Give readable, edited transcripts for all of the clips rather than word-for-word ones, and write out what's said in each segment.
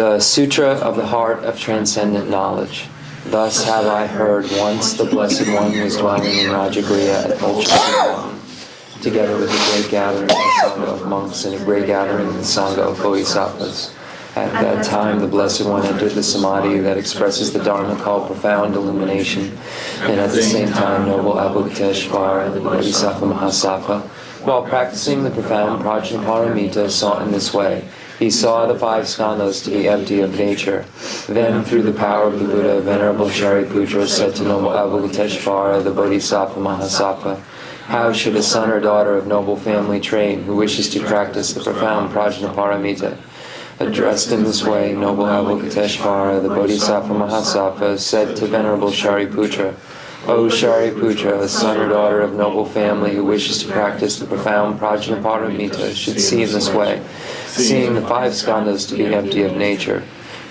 The Sutra of the Heart of Transcendent Knowledge. Thus have I heard once the Blessed One was dwelling in Rajagriha at Ultra, together with a great gathering of the Sangha of monks and a great gathering of the Sangha of Bodhisattvas. At that time, the Blessed One entered the Samadhi that expresses the Dharma called profound illumination, and at the same time, noble Avalokiteshvara, the Bodhisattva Mahasattva, while practicing the profound Prajnaparamita, sought in this way. He saw the five skandhas to be empty of nature. Then, through the power of the Buddha, Venerable Shariputra said to noble Avalokiteshvara, the Bodhisattva Mahasattva, how should a son or daughter of noble family train who wishes to practice the profound Prajnaparamita? Addressed in this way, noble Avalokiteshvara, the Bodhisattva Mahasattva, said to Venerable Shariputra, O Shariputra, a son or daughter of noble family who wishes to practice the profound Prajnaparamita should see in this way, seeing the five skandhas to be empty of nature.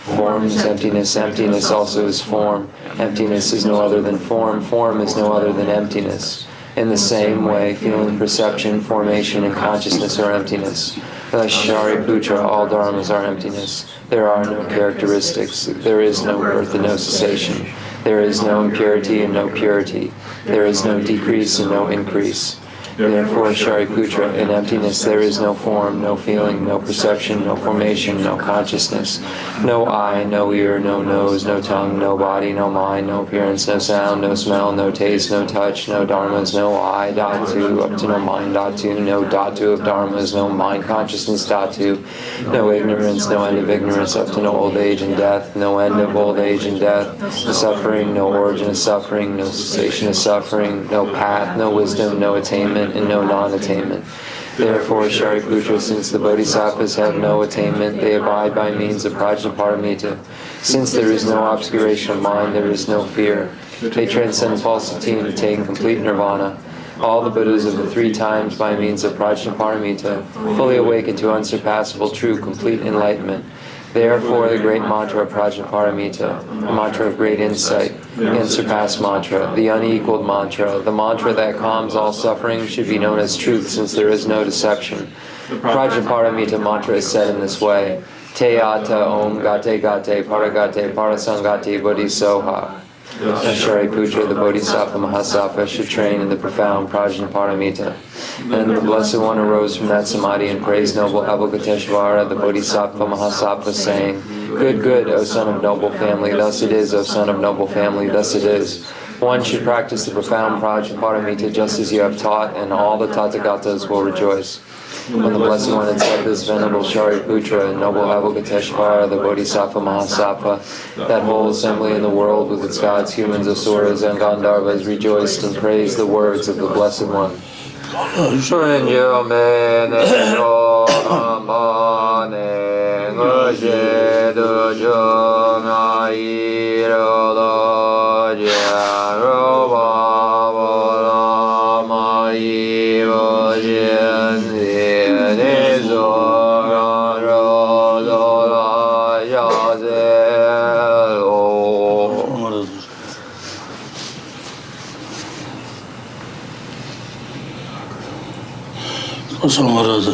Form is emptiness, emptiness also is form. Emptiness is no other than form, form is no other than emptiness. In the same way, feeling, perception, formation, and consciousness are emptiness. Thus, Shariputra, all dharmas are emptiness. There are no characteristics. There is no birth and no cessation. There is no impurity and no purity. There is no decrease and no increase. Therefore, Shariputra, in emptiness there is no form, no feeling, no perception, no formation, no consciousness, no eye, no ear, no nose, no tongue, no body, no mind, no appearance, no sound, no smell, no taste, no touch, no dharmas, no I, dhatu, up to no mind, dhatu, no dhatu of dharmas, no mind consciousness, dhatu, no ignorance, no end of ignorance, up to no old age and death, no end of old age and death, no suffering, no origin of suffering, no cessation of suffering, no path, no wisdom, no attainment, and no non-attainment. Therefore, Shariputra, since the Bodhisattvas have no attainment, they abide by means of Prajnaparamita. Since there is no obscuration of mind, there is no fear. They transcend falsity and attain complete nirvana. All the Buddhas of the three times by means of Prajnaparamita fully awaken to unsurpassable true complete enlightenment. Therefore, the great mantra of Prajnaparamita, the mantra of great insight, the unsurpassed mantra, the unequaled mantra, the mantra that calms all suffering should be known as truth since there is no deception. The Prajnaparamita mantra is said in this way, Te ata om gate gate paragate parasangati bodhisoha. Shariputra, the Bodhisattva Mahasattva, should train in the profound Prajnaparamita. And the Blessed One arose from that samadhi and praised noble Avalokiteshvara, the Bodhisattva Mahasattva, saying, Good, good, O son of noble family, thus it is, O son of noble family, thus it is. One should practice the profound Prajnaparamita just as you have taught, and all the Tathagatas will rejoice. When the Blessed One had said this, Venerable Shariputra and noble Avalokiteshvara, the Bodhisattva Mahasattva, that whole assembly in the world with its gods, humans, asuras, and Gandharvas rejoiced and praised the words of the Blessed One.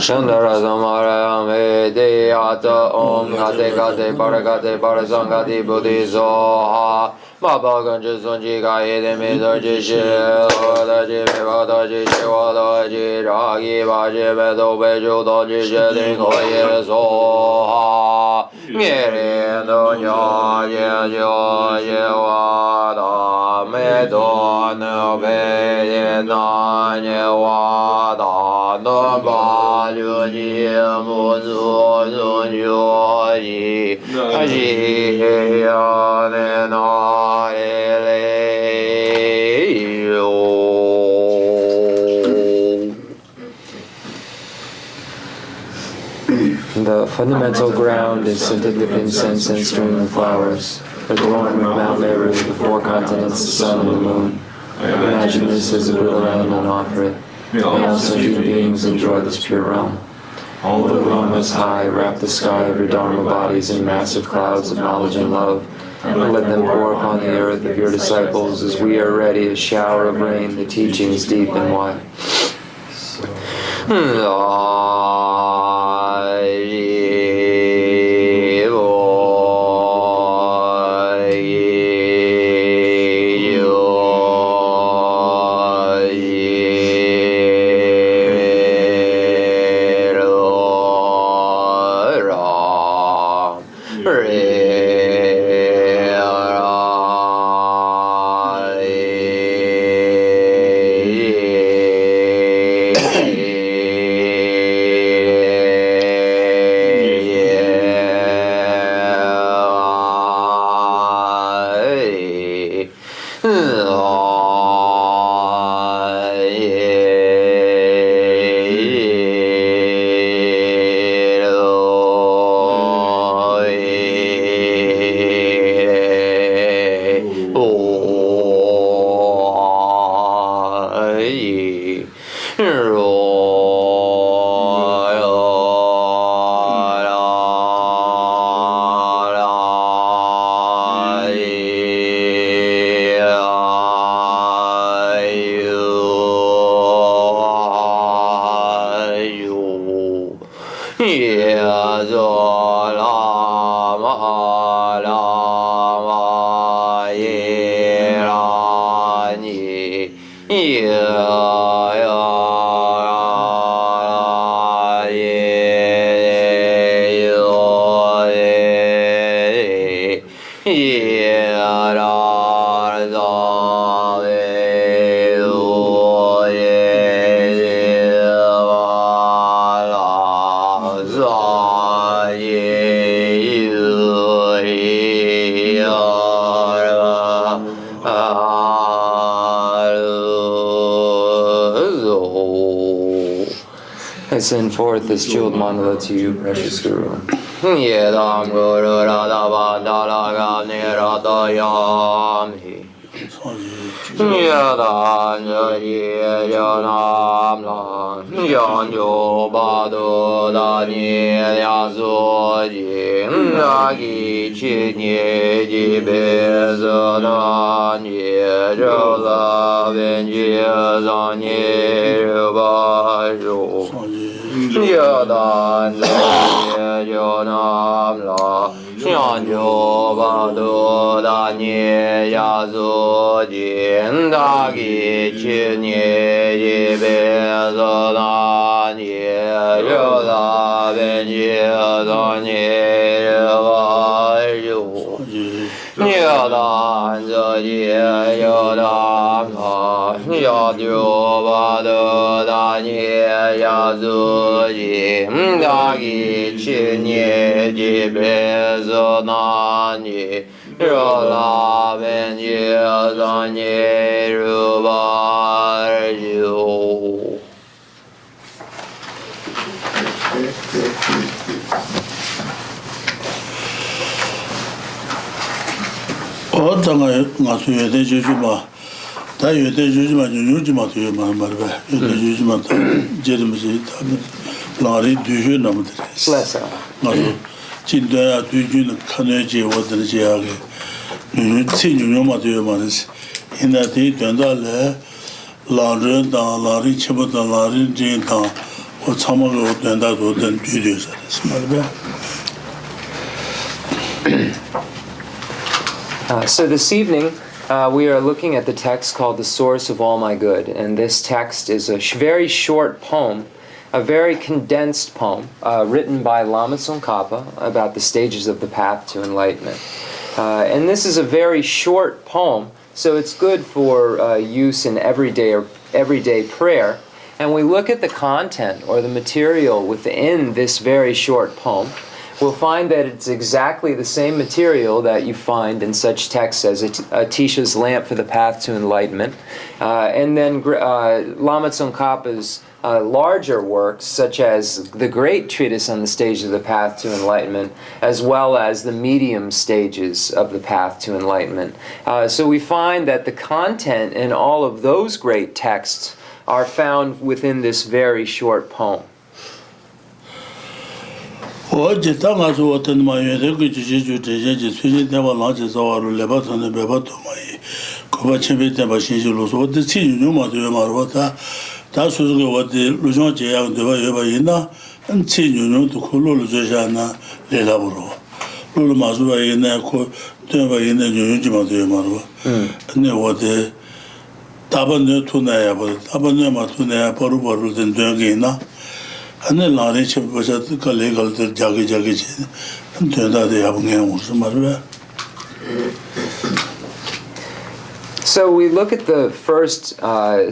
Chandara Samara Mede Ata Om Gate Gate Paragate Parasangati Buddhisoha Baba Ganja Sunji Gaye Demi Doji Shil Daji Meva Daji Shiva Daji Ragi Baji Bedo Bejo Daji Shilin Koye Soha Miri Donya Yejo Yewada Medo Nube Yewada No ba lu ji mu zu zu ju ji ji ya ne na le yo. The fundamental ground is scented with incense and streaming flowers. Adorned with Mount Meru, the four continents, the sun and the moon. Imagine this as a Buddha land and offer it. May all sentient beings enjoy this pure realm. All the Lamas high wrap the sky of your Dharma bodies in massive clouds of knowledge and love, and let them pour upon the earth of your disciples as we are ready, a shower of rain, the teachings deep and wide. I send forth this jeweled mandala to you, precious Guru. So this evening, we are looking at the text called The Source of All My Good, and this text is a very short poem, a very condensed poem, written by Lama Tsongkhapa about the stages of the path to enlightenment. And this is a very short poem, so it's good for use in everyday prayer. And we look at the content or the material within this very short poem, we'll find that it's exactly the same material that you find in such texts as Atisha's Lamp for the Path to Enlightenment, and then Lama Tsongkhapa's larger works, such as the great treatise on the stage of the path to enlightenment, as well as the medium stages of the path to enlightenment. So we find that the content in all of those great texts are found within this very short poem. So we look at the first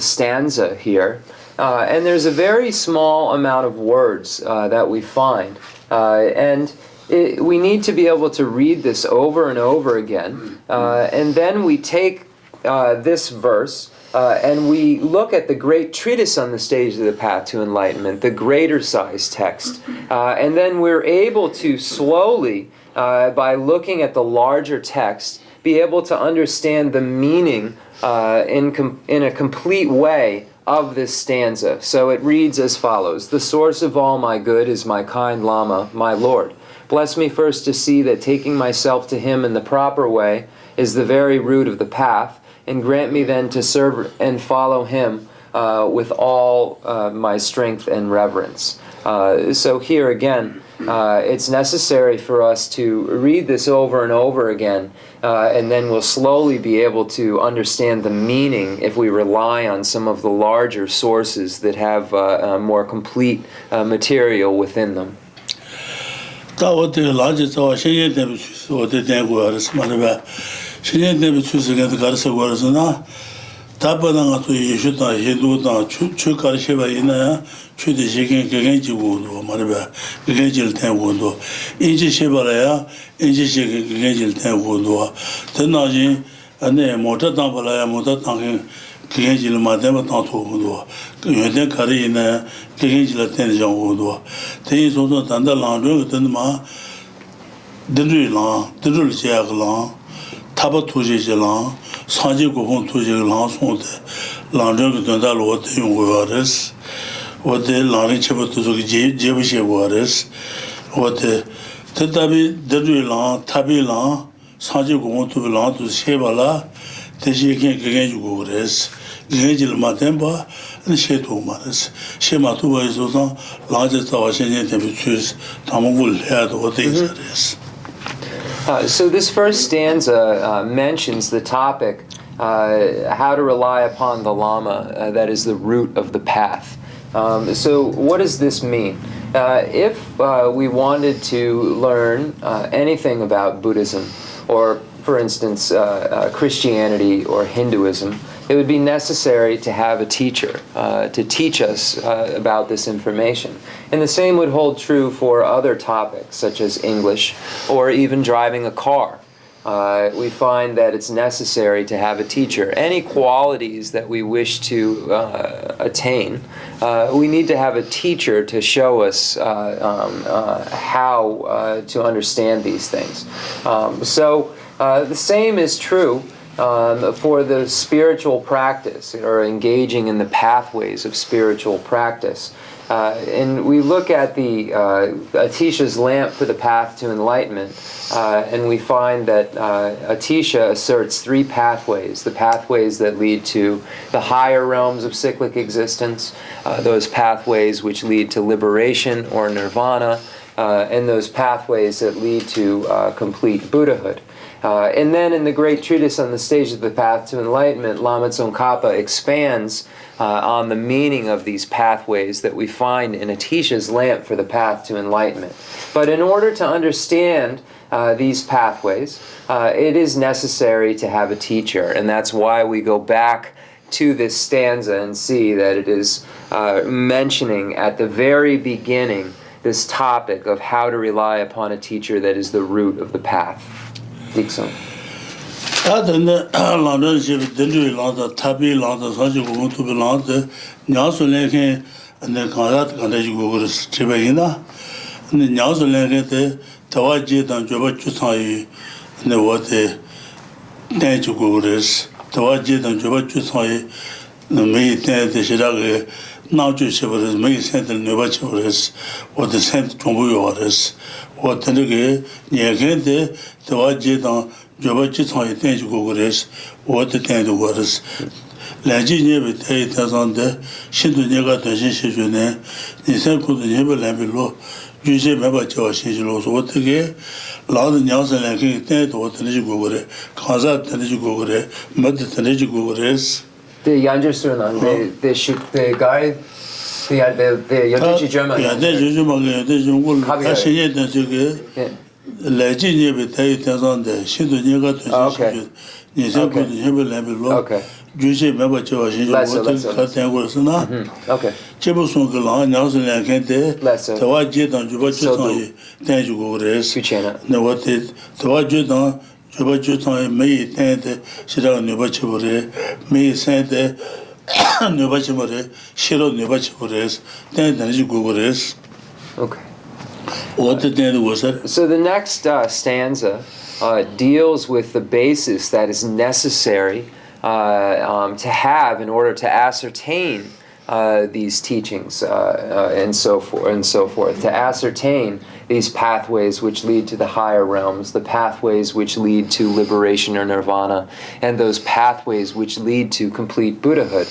stanza here, and there's a very small amount of words that we find, and we need to be able to read this over and over again, and then we take this verse and we look at the great treatise on the stage of the path to enlightenment, the greater size text, and then we're able to slowly, by looking at the larger text, be able to understand the meaning in a complete way of this stanza. So it reads as follows: "The source of all my good is my kind Lama, my Lord. Bless me first to see that taking myself to him in the proper way is the very root of the path, and grant me then to serve and follow him with all my strength and reverence." So here again, it's necessary for us to read this over and over again, and then we'll slowly be able to understand the meaning if we rely on some of the larger sources that have more complete material within them. 다 어때 라지서 신경 때문에 어때 되고 그래서 말이야. 신경 때문에 추스게 가르쳐 버려서나 답변한 것도 예수다 해도다 추 가르쳐 있나야 추대 시경 개개지고도 말이야. 개개질 때고도 인지 시발아야 인지 시경 개개질 때고도 전나지 안에 모터 담발아야 모터 당행 개개질 마대만 당토고도 그 여대 가리나 개개질 때는 정도도 대소소 단단랑도 되는마 드르랑 드르지야랑 타바 투지지랑 사지고본 투지랑 손데 랑저그 된다로 되용고라스 어데 랑이 쳐부터서 제부시 보아레스 어데 대답이 드르랑 타비랑 사지고본 투비랑 또 세발라 대시게 그게 주고 그랬어 그게질 마템바 셰도 말았어 셰마투바에서서 라제서 와신에 대비 추스 담을 해야도 어떻게 잘했어. So this first stanza mentions the topic, how to rely upon the Lama, that is the root of the path. So what does this mean? If we wanted to learn anything about Buddhism, or for instance Christianity or Hinduism, it would be necessary to have a teacher to teach us about this information. And the same would hold true for other topics, such as English or even driving a car. We find that it's necessary to have a teacher. Any qualities that we wish to attain, we need to have a teacher to show us how to understand these things. So the same is true for the spiritual practice, or engaging in the pathways of spiritual practice. And we look at the Atisha's lamp for the path to enlightenment, and we find that Atisha asserts three pathways: the pathways that lead to the higher realms of cyclic existence, those pathways which lead to liberation or nirvana, and those pathways that lead to complete Buddhahood. And then in the great treatise on the stage of the path to enlightenment, Lama Tsongkhapa expands on the meaning of these pathways that we find in Atisha's lamp for the path to enlightenment. But in order to understand these pathways, it is necessary to have a teacher, and that's why we go back to this stanza and see that it is mentioning at the very beginning this topic of how to rely upon a teacher that is the root of the path. Dixon. 다른데 라던시 된주의 라다 타비 라다 사지고 투비 라다 냐솔레게 내 가라트 간다지고 그랬어 제베이나 근데 냐솔레게 다와지단 저버추 사이 내 워데 내주고 그랬어 다와지단 저버추 사이 매이 때에 시작에 나주셔버서 매이 센터 내버쳐 그랬어 워데 센터 정보요 그랬어 워데게 얘기인데 다와지단 저버치 사이 때주고 그랬어 워데 때도 그랬어 라지니에 때에 대해서인데 신도 내가 대신 시주네 니생고도 예벌래빌로 유제 매버쳐 시주로서 어떻게 라도 냐선에게 때도 어떻게 그래 가자 되지고 그래 뭐도 되지고 그랬어 The Yanjursunan, the guy, the Yotichi German. Yeah, there's usually there's one. I see it as you get. Legend, you tell it on the Shindu Niga to okay. Juicy member to us in the okay. Chibusun Galan, Nelson and Kente, the white jet on Jubachu, thank you, go race. No, what it, the white jet on. 저번주에 매일 때에 시작 누바치보래 매일 세대 누바치보래 싫어 누바치보래스 때는 고고래스 Okay. What did that was it? So the next stanza deals with the basis that is necessary to have in order to ascertain these teachings and so forth, to ascertain these pathways which lead to the higher realms, the pathways which lead to liberation or nirvana, and those pathways which lead to complete Buddhahood.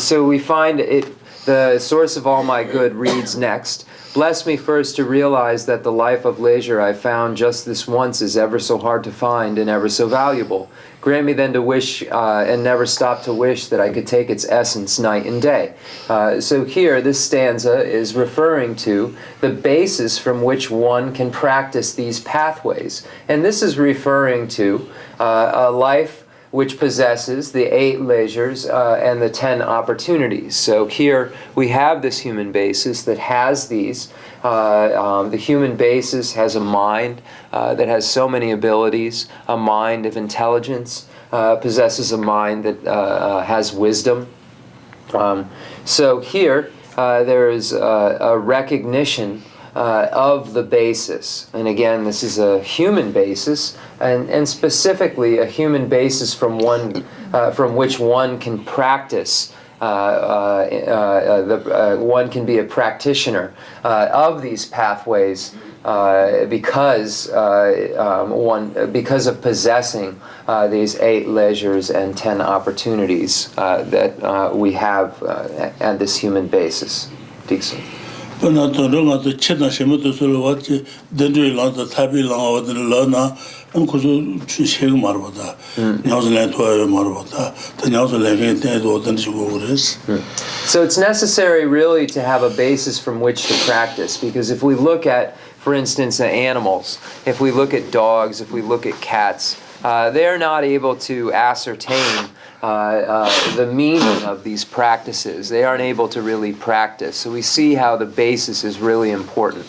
So we find it The source of all my good reads next. Bless me first to realize that the life of leisure I found just this once is ever so hard to find and ever so valuable. Grant me then to wish and never stop to wish that I could take its essence night and day. So here, this stanza is referring to the basis from which one can practice these pathways. And this is referring to a life which possesses the 8 leisures and the 10 opportunities. So here we have this human basis that has these. The human basis has a mind that has so many abilities, a mind of intelligence, possesses a mind that has wisdom. So here there is a recognition of the basis. And again, this is a human basis, and specifically a human basis from which one can practice. One can be a practitioner of these pathways because of possessing these 8 leisures and 10 opportunities that we have at this human basis. Dixon. So it's necessary really to have a basis from which to practice, because if we look at, for instance, animals, if we look at dogs, if we look at cats, they're not able to ascertain the meaning of these practices. They aren't able to really practice. So we see how the basis is really important.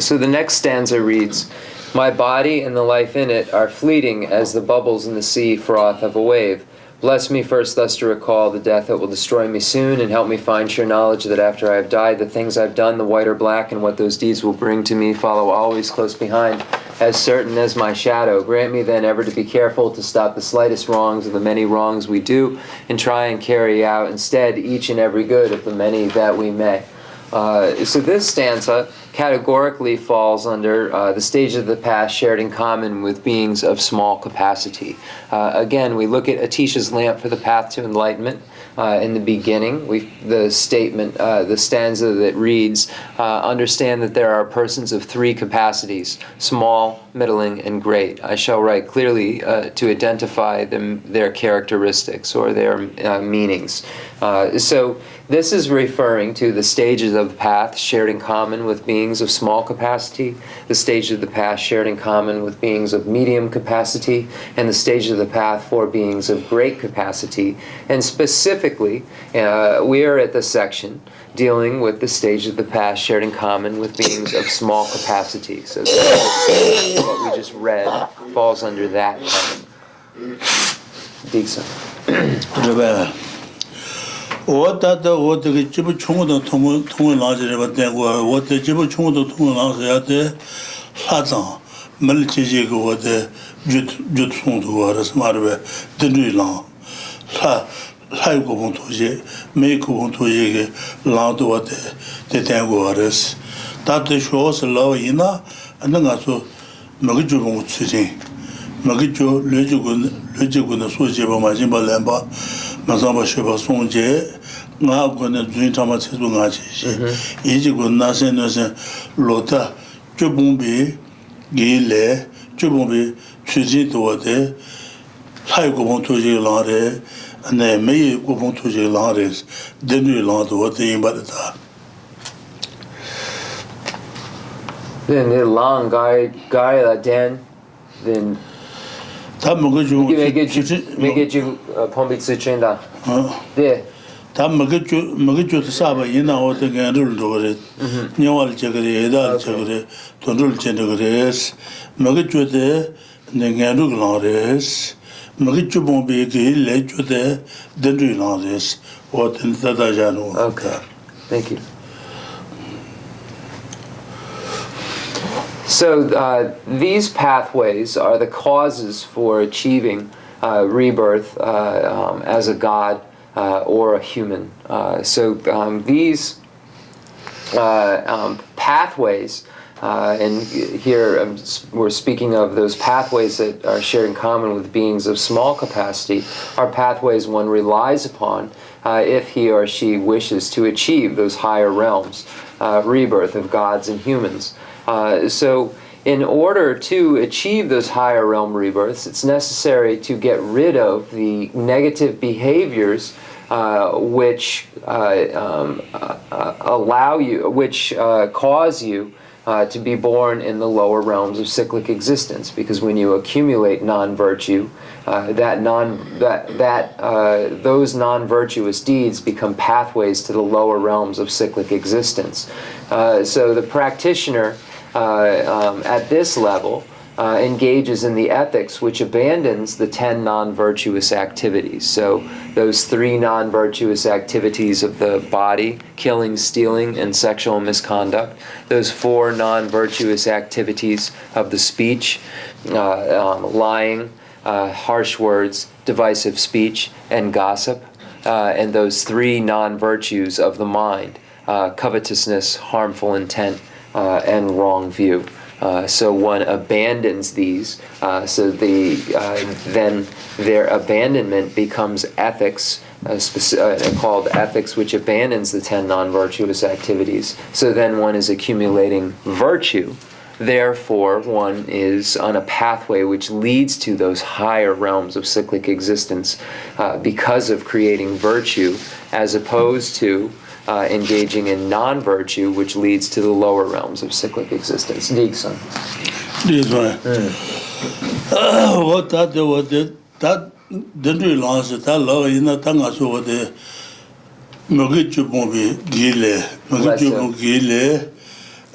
So the next stanza reads, my body and the life in it are fleeting as the bubbles in the sea froth of a wave. Bless me first thus to recall the death that will destroy me soon, and help me find sure knowledge that after I have died, the things I've done, the white or black, and what those deeds will bring to me, follow always close behind, as certain as my shadow. Grant me then ever to be careful to stop the slightest wrongs of the many wrongs we do, and try and carry out instead each and every good of the many that we may. So this stanza categorically falls under the stage of the past shared in common with beings of small capacity. Again, we look at Atisha's lamp for the path to enlightenment. In the beginning, the stanza that reads, understand that there are persons of 3 capacities, small, middling, and great. I shall write clearly to identify their characteristics or their meanings. So this is referring to the stages of the path shared in common with beings of small capacity, the stage of the path shared in common with beings of medium capacity, and the stage of the path for beings of great capacity. And specifically, we are at the section dealing with the stage of the path shared in common with beings of small capacity. So what we just read falls under that kind. Dixon. Then the long guy la den, then make it you pombi tsuchin da. De 다 먹을 사바 이나 어떤 게 그래. 녀월 저그래 에다 저그래 돈을 제는 그래스 먹을 내가 그러레스 먹을 줄 보면 래 주대 된주나레스 어떤 다다자노. Okay. Thank you. So these pathways are the causes for achieving rebirth as a god or a human. So these pathways, and here we're speaking of those pathways that are shared in common with beings of small capacity, are pathways one relies upon if he or she wishes to achieve those higher realms, rebirth of gods and humans. So in order to achieve those higher realm rebirths, it's necessary to get rid of the negative behaviors which cause you to be born in the lower realms of cyclic existence. Because when you accumulate non-virtue, those non-virtuous deeds become pathways to the lower realms of cyclic existence. So the practitioner at this level engages in the ethics which abandons the 10 non-virtuous activities. So those 3 non-virtuous activities of the body, killing, stealing, and sexual misconduct. Those 4 non-virtuous activities of the speech, lying, harsh words, divisive speech, and gossip. And those 3 non-virtues of the mind, covetousness, harmful intent, and wrong view. So one abandons these, so then their abandonment becomes ethics, called ethics, which abandons the 10 non-virtuous activities. So then one is accumulating virtue. Therefore, one is on a pathway which leads to those higher realms of cyclic existence because of creating virtue, as opposed to engaging in non-virtue, which leads to the lower realms of cyclic existence. Dixon. This one. What that didn't launch that law in the tongue as over the Mogichu Gile,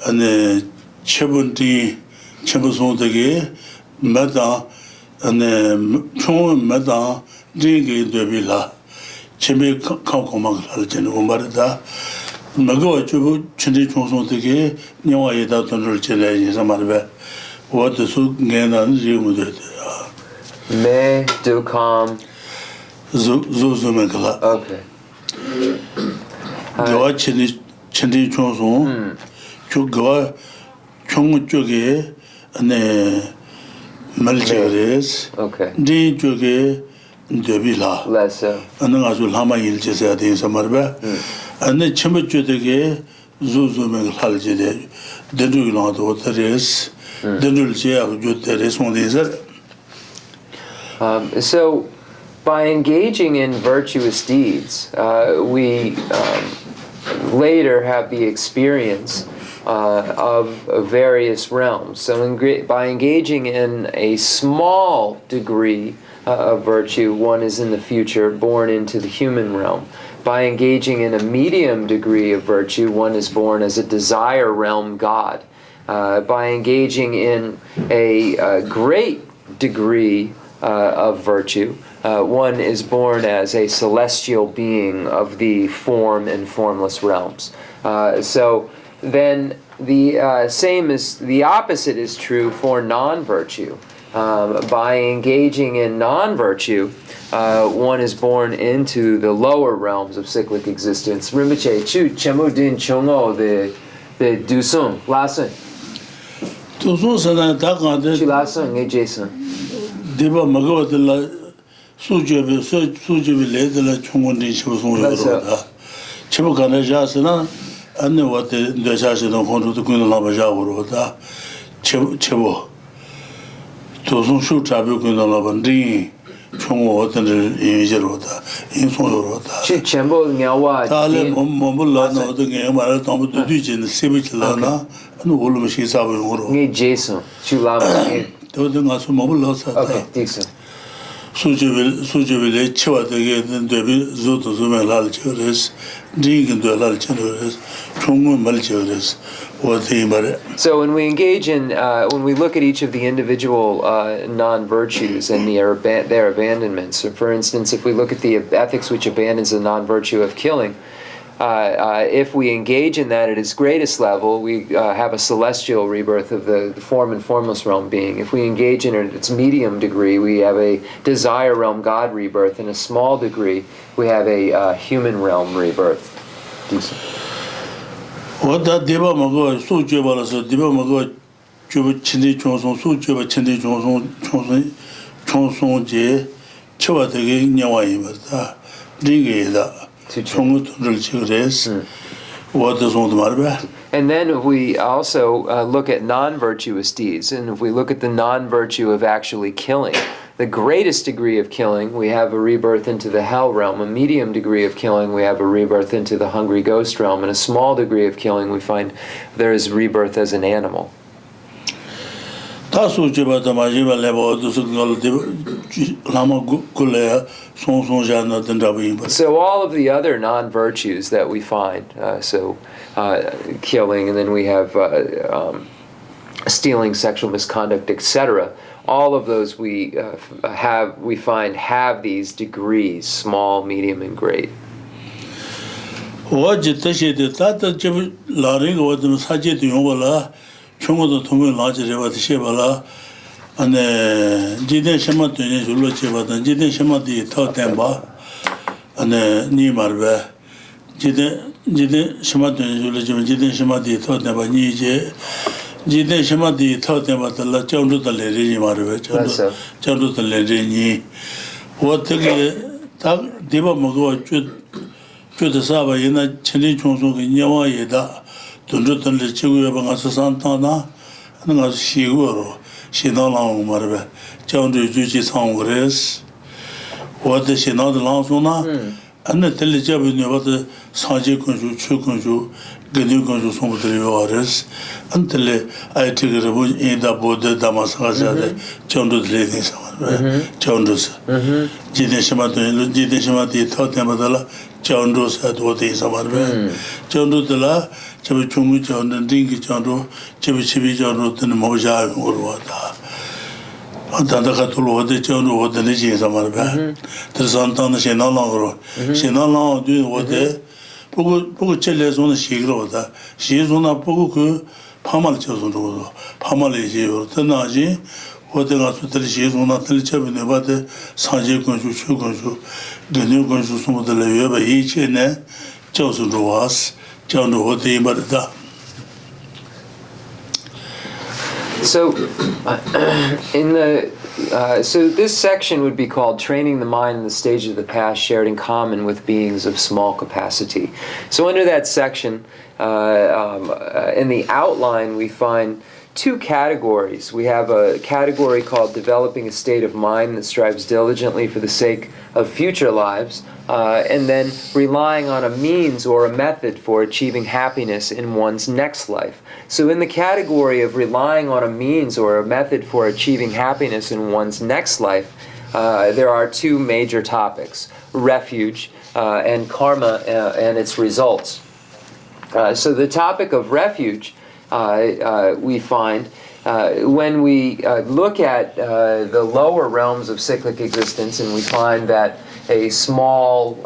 and the Chebunti Chebuson the Gay, Meta, and the Chon Meta, Digi de Villa. Chenmo Kamkomang Umbarda Mago Chubu Chendi Chonson Tiki, Nyawa Yeda Tonal Chile in Samarbe, what the Suk Ganan Zimudet. Me do come Zuzumekala. Okay. Gawa Chendi Chonson, Chugawa Chong Joge, and Melcheres, okay. Di Joge. Debila. Lesser. And then as will Hama Ilches at the Samarba, and then Chemachutege, Zuzum Haljide, the do not what there is, the Dulce of Juteres on the So, by engaging in virtuous deeds, we later have the experience of various realms. So, by engaging in a small degree of virtue, one is in the future born into the human realm. By engaging in a medium degree of virtue, one is born as a desire realm god. By engaging in a great degree of virtue, one is born as a celestial being of the form and formless realms. So then the opposite is true for non-virtue. By engaging in non-virtue, one is born into the lower realms of cyclic existence. Rinpoche, chu Chenmo din chongo the dusung lasun. Dusung sana takande. Chu lasun nge Jason. Deba magawa de la sujebe le de la chongo din chibusung yoro. Chibu kana jasana anne wate ndasha no kondu de kun la ba ja woro da. Chibu 도송 슈 잡고 그나라 반디 총어 어떤 인지로다 인송으로다 첸보 냐와 달에 몸물라나 어떤 게 말을 너무 뒤지는 세비질라나 그 올르시 잡으로 니 제이슨 슈라마 도든 가서 몸물라서 오케이 딕슨 수주빌에 치와되게 되비 조도 좀에 라르치오레스 딩도 라르치오레스 총문 말치오레스 어디 말에. So when we engage in, when we look at each of the individual non-virtues and their abandonments, so for instance, if we look at the ethics which abandons the non-virtue of killing, if we engage in that at its greatest level, we have a celestial rebirth of the form and formless realm being. If we engage in it at its medium degree, we have a desire realm God rebirth. In a small degree, we have a human realm rebirth. 어다 대바 먹어 소주 발라서 대바 먹어 주 친디 총송 소주바 친디 총송제 쳐와되게 냐와이 맞다 리게다 총을 지그레스 와도송도 말바. And then if we also look at non-virtuous deeds, and if we look at the non-virtue of actually killing, the greatest degree of killing, we have a rebirth into the hell realm. A medium degree of killing, we have a rebirth into the hungry ghost realm. And a small degree of killing, we find there is rebirth as an animal. So all of the other non-virtues that we find, killing, and then we have stealing, sexual misconduct, etc. All of those we find have these degrees: small, medium, and great. 총고도 통을 나지레와 드셔봐라. 안에 지대 셔마도니 줄로 쳐봐던 지대 셔마디 터템바. 안에 니 말베 지대 셔마도니 줄로 좀 지대 셔마디 터템바 니제 지대 셔마디 터템바들라 정도들레리 말베 정도들레니 어떻게 딱 디바 먹어 주 사바 이나 천리 총송이 녀와이다. 돈저들레 지구에 방아서 산타나 하는 거 시고로 신나랑 말베 정도 주지 상그레스 어디 신나도 나서나 안에 들리자비네 와도 사지 건주 추건주 근육 건주 송부들이 와레스 안텔레 아이티그르 본 인다 보드 다마사가자데 정도 들리는 상말 정도스 지대시마도 터템바달라 정도서 도대 상말베 정도들라 저 중국 전는 딩기 전도 집이 전도는 모자 거로다 안다가 돌어오대 전도 오더니 지사말베 들산탄의 신나랑으로 신나랑 뒤오대 보고 첼레존의 시그로다 시존나 보고 그 파말 쳐서도 파말이지요 떠나지 어디가 수들이 시존나 들쳐비네 바데 사제 건주 추건주 근육 건주 소모들 여바 이체네 저수로 왔어. So, so this section would be called Training the Mind in the Stage of the Past Shared in Common with Beings of Small Capacity. So under that section, in the outline, we find two categories. We have a category called Developing a State of Mind that strives diligently for the sake of future lives, and then relying on a means or a method for achieving happiness in one's next life. So in the category of relying on a means or a method for achieving happiness in one's next life, there are two major topics: refuge and karma and its results. So the topic of refuge, we find when we look at the lower realms of cyclic existence, and we find that a small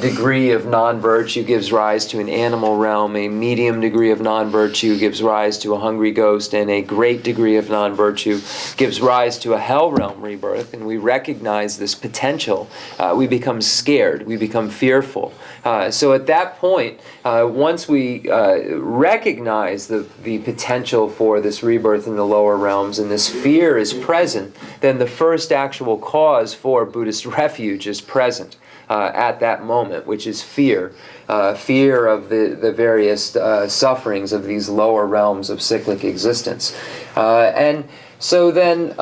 degree of non-virtue gives rise to an animal realm, a medium degree of non-virtue gives rise to a hungry ghost, and a great degree of non-virtue gives rise to a hell realm rebirth, and we recognize this potential, we become scared, we become fearful. So at that point, once we recognize the potential for this rebirth in the lower realms, and this fear is present, then the first actual cause for Buddhist refuge is present at that moment, which is fear. Fear of the various sufferings of these lower realms of cyclic existence. And so then,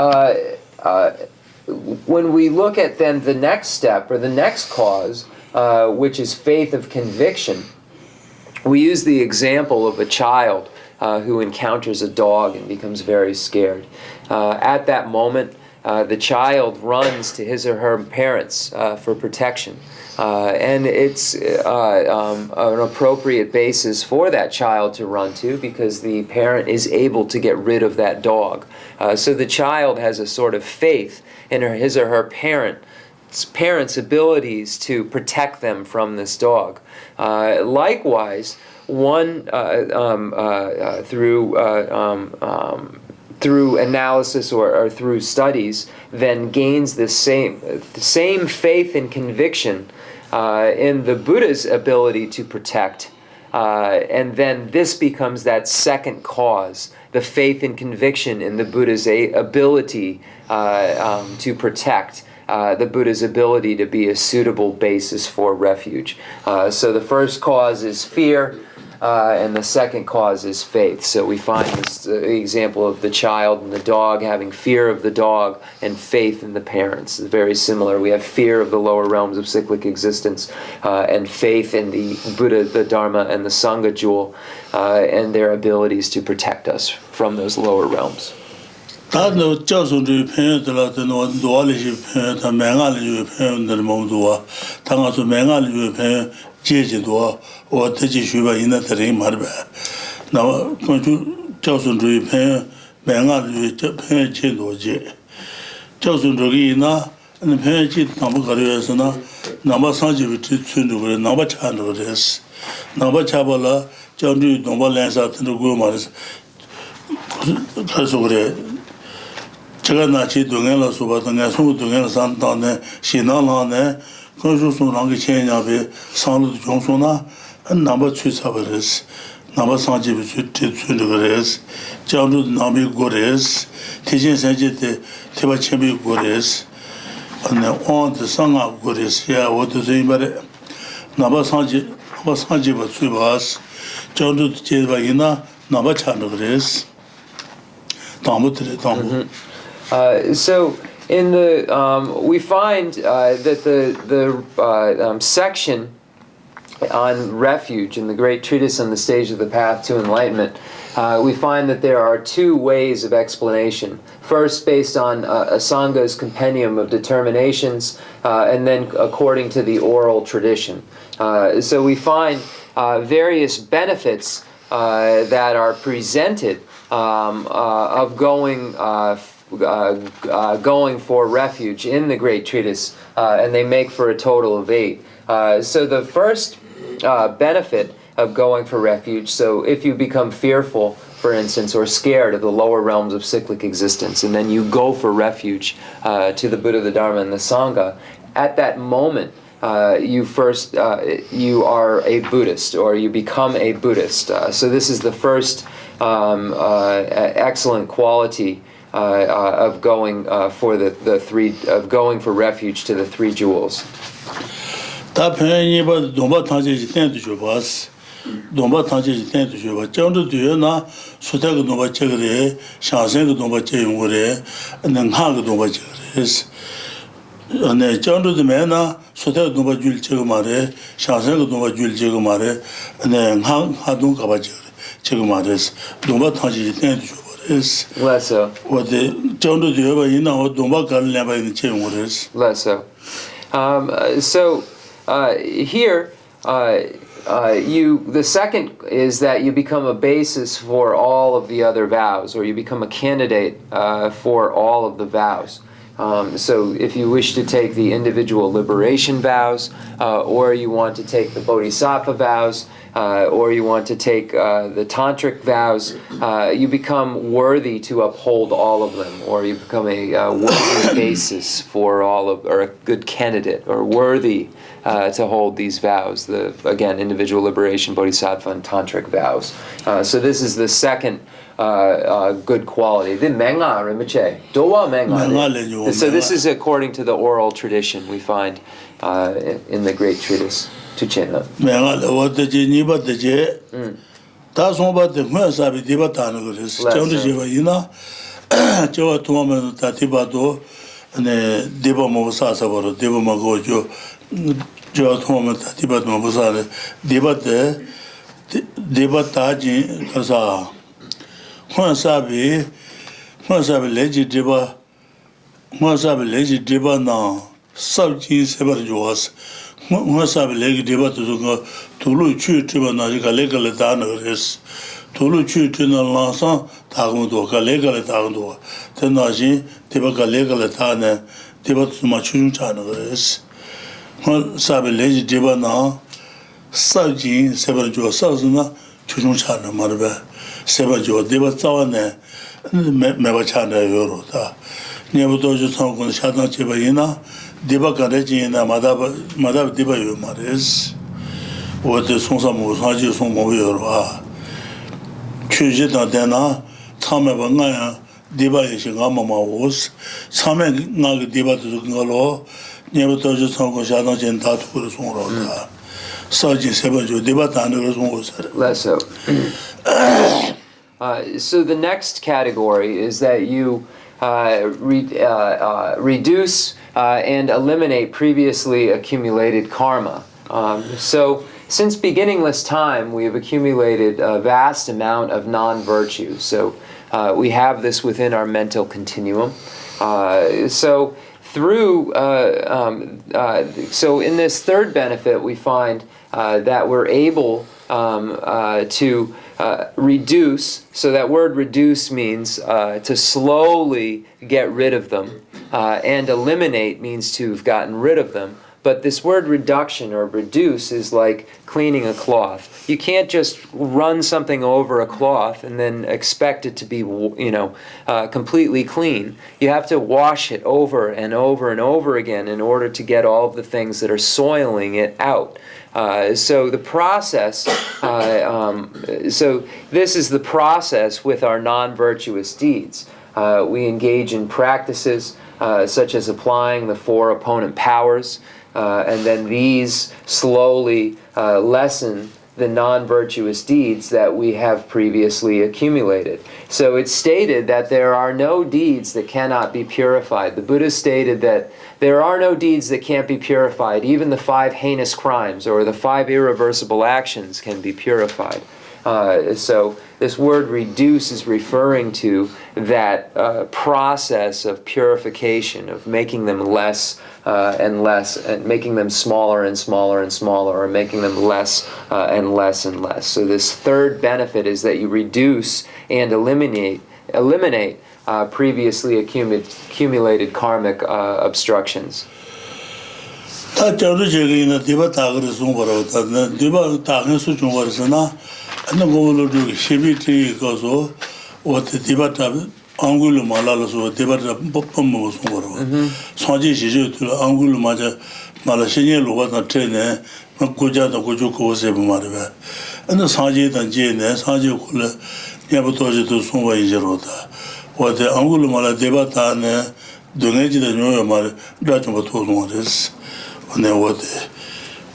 when we look at then the next step, or the next cause, which is faith of conviction, we use the example of a child who encounters a dog and becomes very scared. At that moment, the child runs to his or her parents for protection. And it's an appropriate basis for that child to run to because the parent is able to get rid of that dog. So the child has a sort of faith in his or her parents' abilities to protect them from this dog. Likewise, one through analysis or through studies, then gains the same faith and conviction in the Buddha's ability to protect. And then this becomes that second cause, the faith and conviction in the Buddha's ability to protect, the Buddha's ability to be a suitable basis for refuge. So the first cause is fear, and the second cause is faith. So we find this example of the child and the dog having fear of the dog and faith in the parents. It's very similar. We have fear of the lower realms of cyclic existence and faith in the Buddha, the Dharma, and the Sangha jewel and their abilities to protect us from those lower realms. Chaganachi Dungela Subatanga, Sudungela Santane, Shinalane, Konjusunangi Chenyabe, Sanlu Jonsona, and number 2 Savares, number Sanji Tundugres, Jandu Nami Gores, Tijin Sanjit, Tibachemi Gores, and the aunt the Sanga Gores, yeah, what to say about it. Number Sanji Subas, Jandu Jevaina, number Chanugres. So in the we find that the section on refuge in the great treatise on the stage of the path to enlightenment, we find that there are two ways of explanation. First, based on Asangha's compendium of determinations, and then according to the oral tradition. So we find various benefits that are presented of going for refuge in the great treatise, and they make for a total of 8. So the first benefit of going for refuge, so if you become fearful, for instance, or scared of the lower realms of cyclic existence, and then you go for refuge to the Buddha, the Dharma, and the Sangha, at that moment, you are a Buddhist, or you become a Buddhist. So this is the first excellent quality of going for going for refuge to the 3 jewels. Less so. Less so. So here, the second is that you become a basis for all of the other vows, or you become a candidate for all of the vows. So if you wish to take the individual liberation vows, or you want to take the bodhisattva vows, or you want to take the tantric vows, you become worthy to uphold all of them, or you become a worthy basis for all of, or a good candidate, or worthy to hold these vows. Again, individual liberation, bodhisattva, and tantric vows. So this is the second good quality. So this is according to the oral tradition we find in the great treatise to Chenmo. Once I believe Dibana, subject several yours. Once I believe Diba to look to Tribana, legal is to look to the Lansan, Tagundo, legal Tagundo, the Naji, Tibaka legal Tana, Tibat Machun channel is. Once I believe Dibana, subject several yours, Chun channel, Marbe, several yours, Dibatane, Meva channel Euro. Nebutojo Tongun Shadna Chibaina, Diba Garejina, Madab Diba Yumaris, what the Sonsamu Saji Somovia, Chujita Dena, Tamavanga, Diba Yishingamama was, Samen Nag Diba to Galo, Nebutojo Tongun Shadna Jenta to Sonroda, Saji Sebajo, Diba Tanus. Less so. So the next category is that you reduce and eliminate previously accumulated karma. So since beginningless time, we have accumulated a vast amount of non-virtue. So we have this within our mental continuum. So in this third benefit, we find that we're able to reduce. So that word reduce means to slowly get rid of them, and eliminate means to have gotten rid of them. But this word reduction or reduce is like cleaning a cloth. You can't just run something over a cloth and then expect it to be, completely clean. You have to wash it over and over and over again in order to get all of the things that are soiling it out. So the process, so this is the process with our non-virtuous deeds. We engage in practices such as applying the 4 opponent powers, and then these slowly lessen the non-virtuous deeds that we have previously accumulated. So it's stated that there are no deeds that cannot be purified. The Buddha stated that there are no deeds that can't be purified. Even the 5 heinous crimes or the 5 irreversible actions can be purified. So this word reduce is referring to that process of purification, of making them less and less, and making them smaller and smaller and smaller, or making them less and less and less. So this third benefit is that you reduce and eliminate previously accumulated karmic obstructions. And the goal to Shibiti Gozo, what the Tibetan Angulu Malalas or Tibetan Popomos, Sanji to Angulu Maja, Malashini, Luana Trainer, Makuja, the Kujuko Sebumariva, and the Sanji and Jane, Sanji Kula, Yabutoji to Sumba Ijerota, what the Angulu Mala Tibetan donated the New York Dratamatos models, when they were the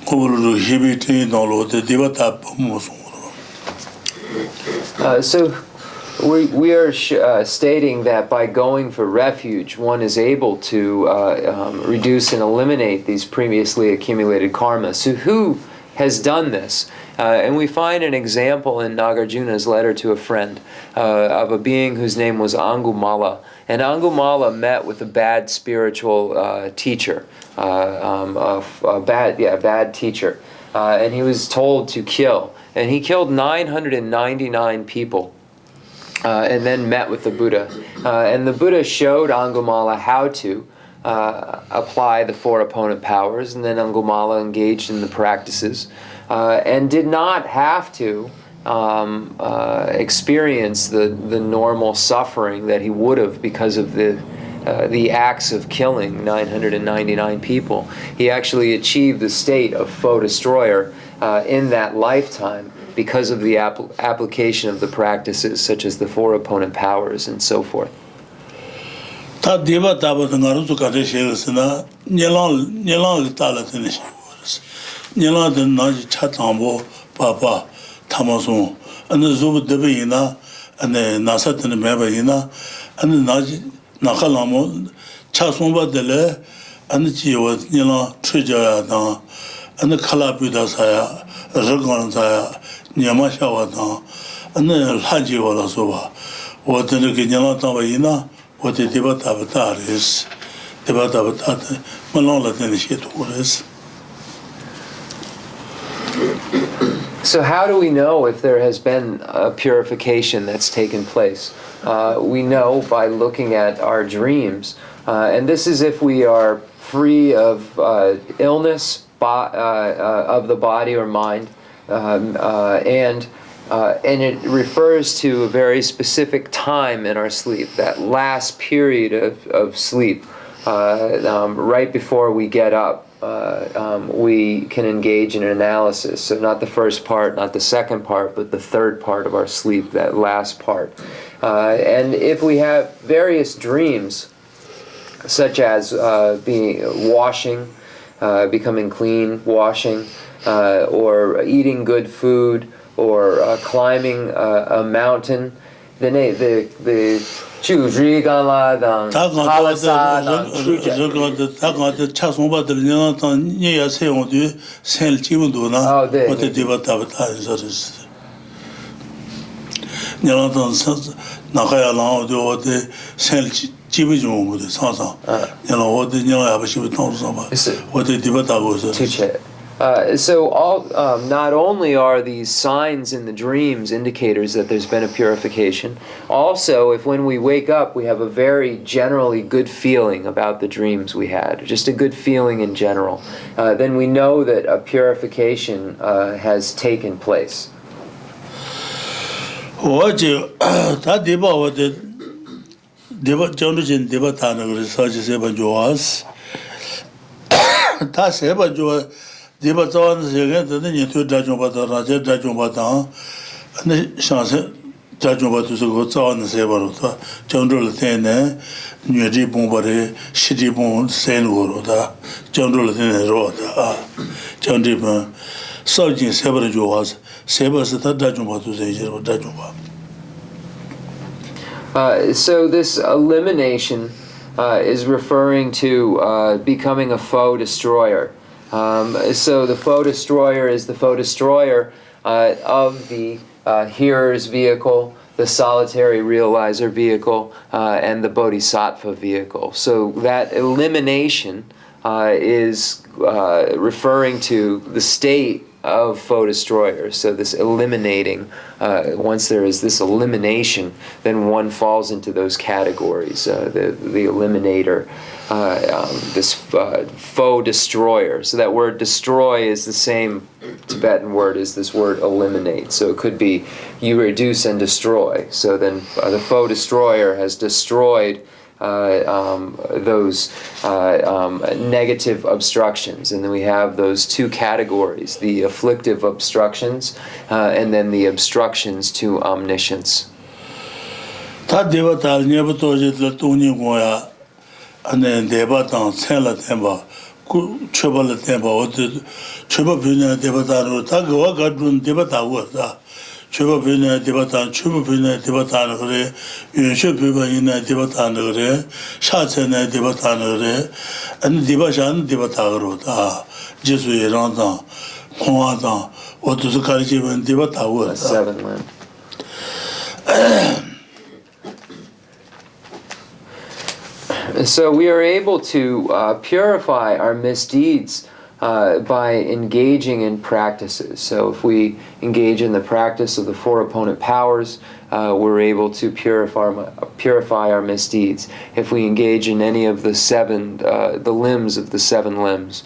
Kulu Shibiti, no, the Tibetan Pomos. So we are stating that by going for refuge, one is able to reduce and eliminate these previously accumulated karma. So who has done this? And we find an example in Nagarjuna's letter to a friend of a being whose name was Angumala. And Angumala met with a bad spiritual teacher, a bad teacher. And he was told to kill. And he killed 999 people and then met with the Buddha. And the Buddha showed Angumala how to apply the 4 opponent powers, and then Angumala engaged in the practices and did not have to experience the normal suffering that he would have because of the acts of killing 999 people. He actually achieved the state of foe destroyer in that lifetime because of the application of the practices such as the 4 opponent powers and so forth. And the Kalapida Saya, Ragan Yamashawa, and then Haji Walasova, what the Ginyala Tavaina, what the Tibet Avatar is, So how do we know if there has been a purification that's taken place? We know by looking at our dreams. And this is if we are free of illness of the body or mind. And it refers to a very specific time in our sleep, that last period of sleep, right before we get up. We can engage in an analysis. So not the first part, not the second part, but the third part of our sleep, that last part. And if we have various dreams, such as washing, becoming clean, washing, or eating good food, or climbing a mountain, then the 就追干啦当哈拉萨当出家。哦，对。我的地方打不打说的是。你让当那还要让我的我的生基本上我的常常。你让我的你让也不是不当上吧？我的地方打过是。So not only are these signs in the dreams indicators that there's been a purification, also if when we wake up we have a very generally good feeling about the dreams we had, just a good feeling in general, then we know that a purification has taken place. 我就他地方我的地方讲的是地方他那个啥子什么叫啊？他什么叫？ 디바 자원은 제가 되는 이 자주 받아 라제 자주 받아 근데 샤세 자주 받아서 그 자원은 세버로다 정도를 되네 뇌지 봉벌에 시지 봉 세는거로다 정도를 되네 로다 정디번 서진 세버를 좋아서 세버서 다 자주 받아서 이제 자주 봐. So this elimination is referring to becoming a foe destroyer. So the foe destroyer is the foe destroyer of the hearer's vehicle, the solitary realizer vehicle, and the bodhisattva vehicle. So that elimination is referring to the state of foe destroyer. So this eliminating, once there is this elimination, then one falls into those categories. The eliminator, this foe destroyer. So that word destroy is the same Tibetan word as this word eliminate. So it could be you reduce and destroy. So then the foe destroyer has destroyed those negative obstructions, and then we have those two categories, the afflictive obstructions and then the obstructions to omniscience. 최고변의 디바탄 최고변의 디바탄 그래 윤쇼변의 디바탄 그래 샤체의 디바탄 그래 안 디바샤는 디바타로다 제수의 랑당 공화당 어디서 가르치면 디바타고 So we are able to purify our misdeeds by engaging in practices. So if we engage in the practice of the four opponent powers, we're able to purify our misdeeds. If we engage in any of the the limbs of the seven limbs,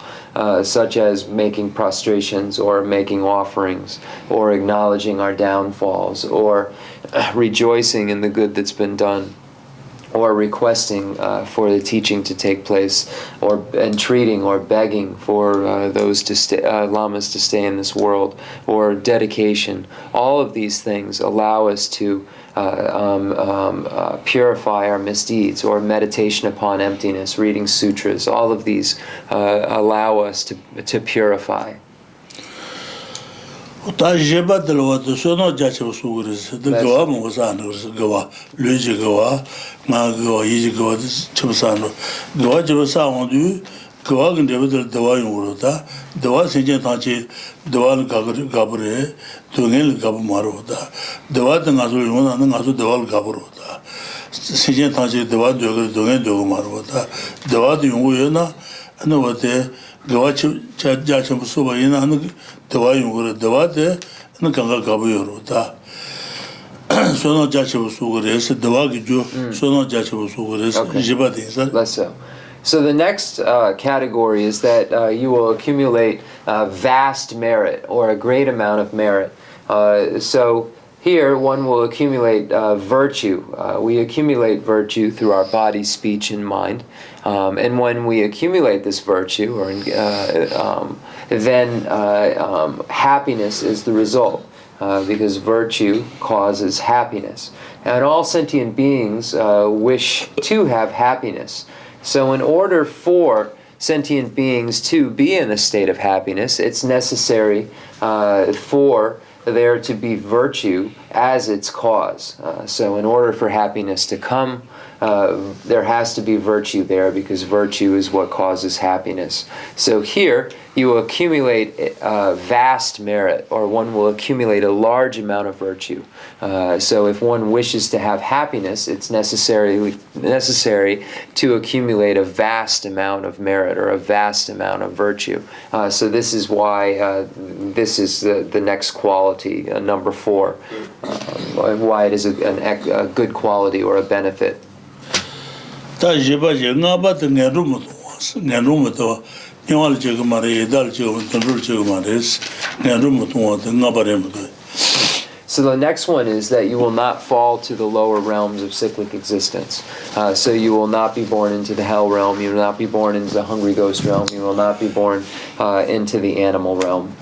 such as making prostrations or making offerings, or acknowledging our downfalls, or rejoicing in the good that's been done, or requesting for the teaching to take place, or entreating or begging for those lamas to stay in this world, or dedication. All of these things allow us to purify our misdeeds, or meditation upon emptiness, reading sutras. All of these allow us to purify. 다 제바들로 소노 자체 수고르스 그거 뭐사는 그거 류지 그거 나 그거 이지 그거 첨사는 그거 접사원도 그거 근데 버들 대화용으로다 대화 세제 다치 대화를 가버래 동일 가버 말로다 대화도 가서 용어는 가서 대화를 가버로다 Sijen Tanji, the one doing Marvota, the one Yunguyana, and what the Gawachi Jacham Suba in the Wayung, the Wade, and the Ganga Gabu. So no Jachu Sugares, the Wagiju, so no Jachu Sugares, Jibati. Less so. So the next category is that you will accumulate vast merit or a great amount of merit. So here one will accumulate virtue. We accumulate virtue through our body, speech, and mind. And when we accumulate this virtue, then happiness is the result. Because virtue causes happiness. And all sentient beings wish to have happiness. So in order for sentient beings to be in a state of happiness, it's necessary for there to be virtue as its cause. So in order for happiness to come, there has to be virtue there, because virtue is what causes happiness. So here you accumulate vast merit, or one will accumulate a large amount of virtue. So if one wishes to have happiness, it's necessary to accumulate a vast amount of merit or a vast amount of virtue. So this is why this is the next quality, number 4, why it is a good quality or a benefit. So the next one is that you will not fall to the lower realms of cyclic existence. So you will not be born into the hell realm, you will not be born into the hungry ghost realm, you will not be born into the animal realm.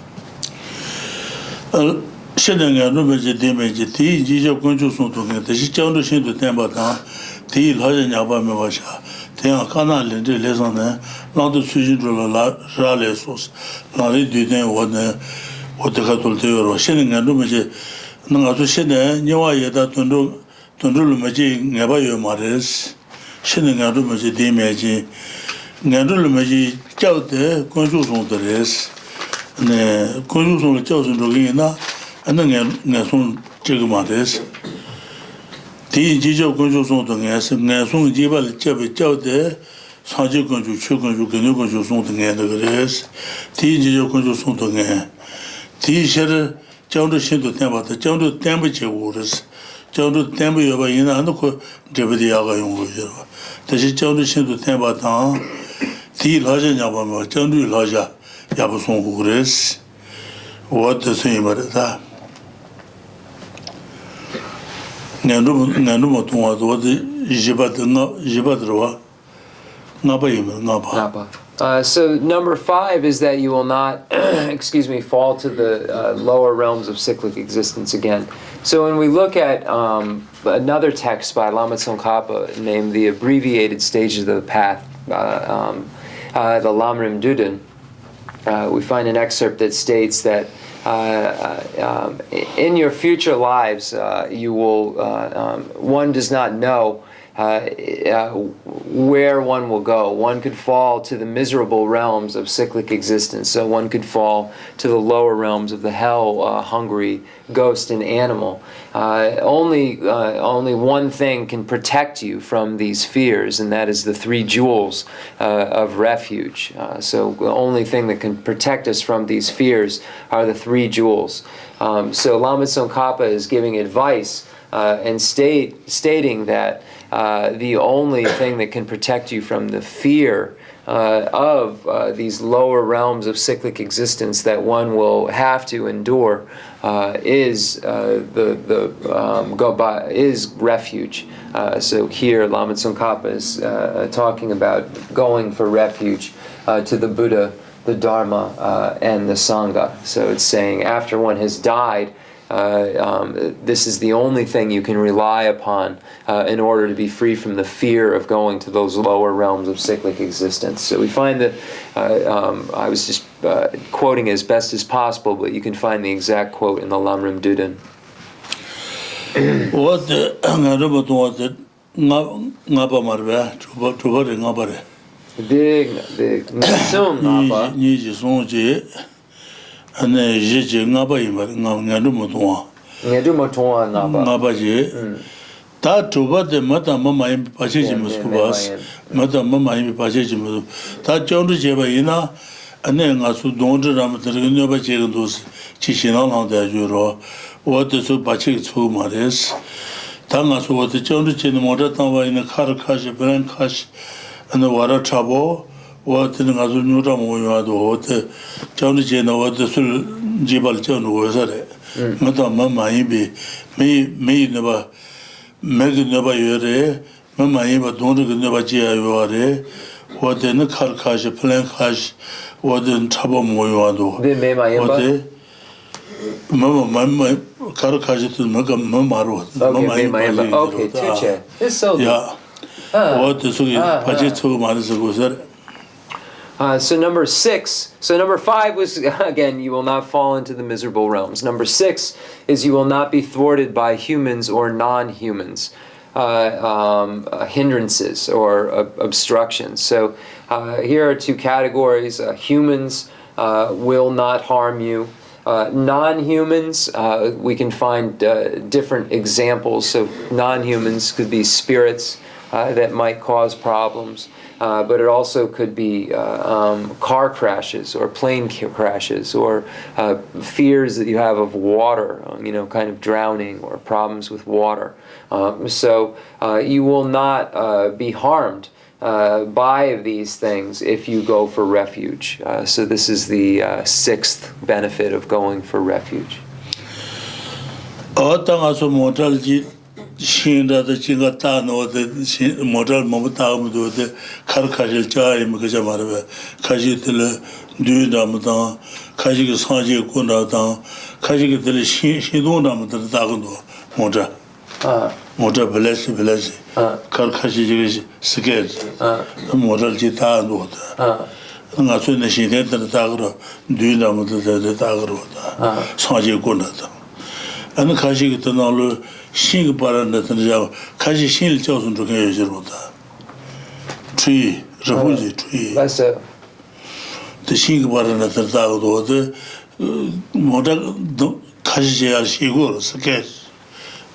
So number 5 is that you will not, fall to the lower realms of cyclic existence again. So when we look at another text by Lama Tsongkhapa named The Abbreviated Stages of the Path, the Lamrim Duden, we find an excerpt that states that in your future lives, you will, one does not know where one will go. One could fall to the miserable realms of cyclic existence. So one could fall to the lower realms of the hell, hungry, ghost, and animal. Only one thing can protect you from these fears, and that is the 3 jewels of refuge. So the only thing that can protect us from these fears are the 3 jewels. So Lama Tsongkhapa is giving advice and stating that the only thing that can protect you from the fear of these lower realms of cyclic existence that one will have to endure is refuge. So here Lama Tsongkhapa is talking about going for refuge to the Buddha, the Dharma, and the Sangha. So it's saying after one has died, this is the only thing you can rely upon in order to be free from the fear of going to those lower realms of cyclic existence. So we find that, I was just quoting as best as possible, but you can find the exact quote in the Lamrim Duden. ane jeje ngaba yimba ngadu motonga ngaba je 다 두바데 마다 마마이 바시지 무스바스 마다 마마이 바시지 무 다 정도 제바 이나 안에 가서 동들하면 들으는 거 제도 지신하는데 주로 어디서 바치 초 말했어 당가서 어디 정도 제는 모자 당와 있는 카르카시 브랜카시 안 와라 차보 어디는 가서 누라 모여도 어디 정도 제는 어디 술 집을 정도 와서래 마다 마마이 미 너바 매그 너바 요래 마마이 바 동도 너바 지야 요래 어디는 카르카시 플랜카시 어디는 차보 모여도 어디 Mama Karakajit Mamaru. Okay, Tuche. It's so good. Yeah. What the Sugi Pajitu Marisagusar. So number 6. So number 5 was, again, you will not fall into the miserable realms. Number 6 is you will not be thwarted by humans or non-humans, hindrances or obstructions. So here are 2 categories. Humans will not harm you. Non-humans, we can find different examples. So non-humans could be spirits that might cause problems, but it also could be car crashes or plane crashes or fears that you have of water, kind of drowning or problems with water. So you will not be harmed by these things if you go for refuge. So this is the 6th benefit of going for refuge. Motor bless Karkashi scared. Motor Gita water. Not when she did the Tagro, Duna the Tagro, Sanji Gunata. And Kashi Tanolo, Shing Parana Kashi Shil chosen to Kajirota. Tree, Rabuji tree. That's it. The Shing Parana the Tagro, the Motor Kashi Shigur, scared.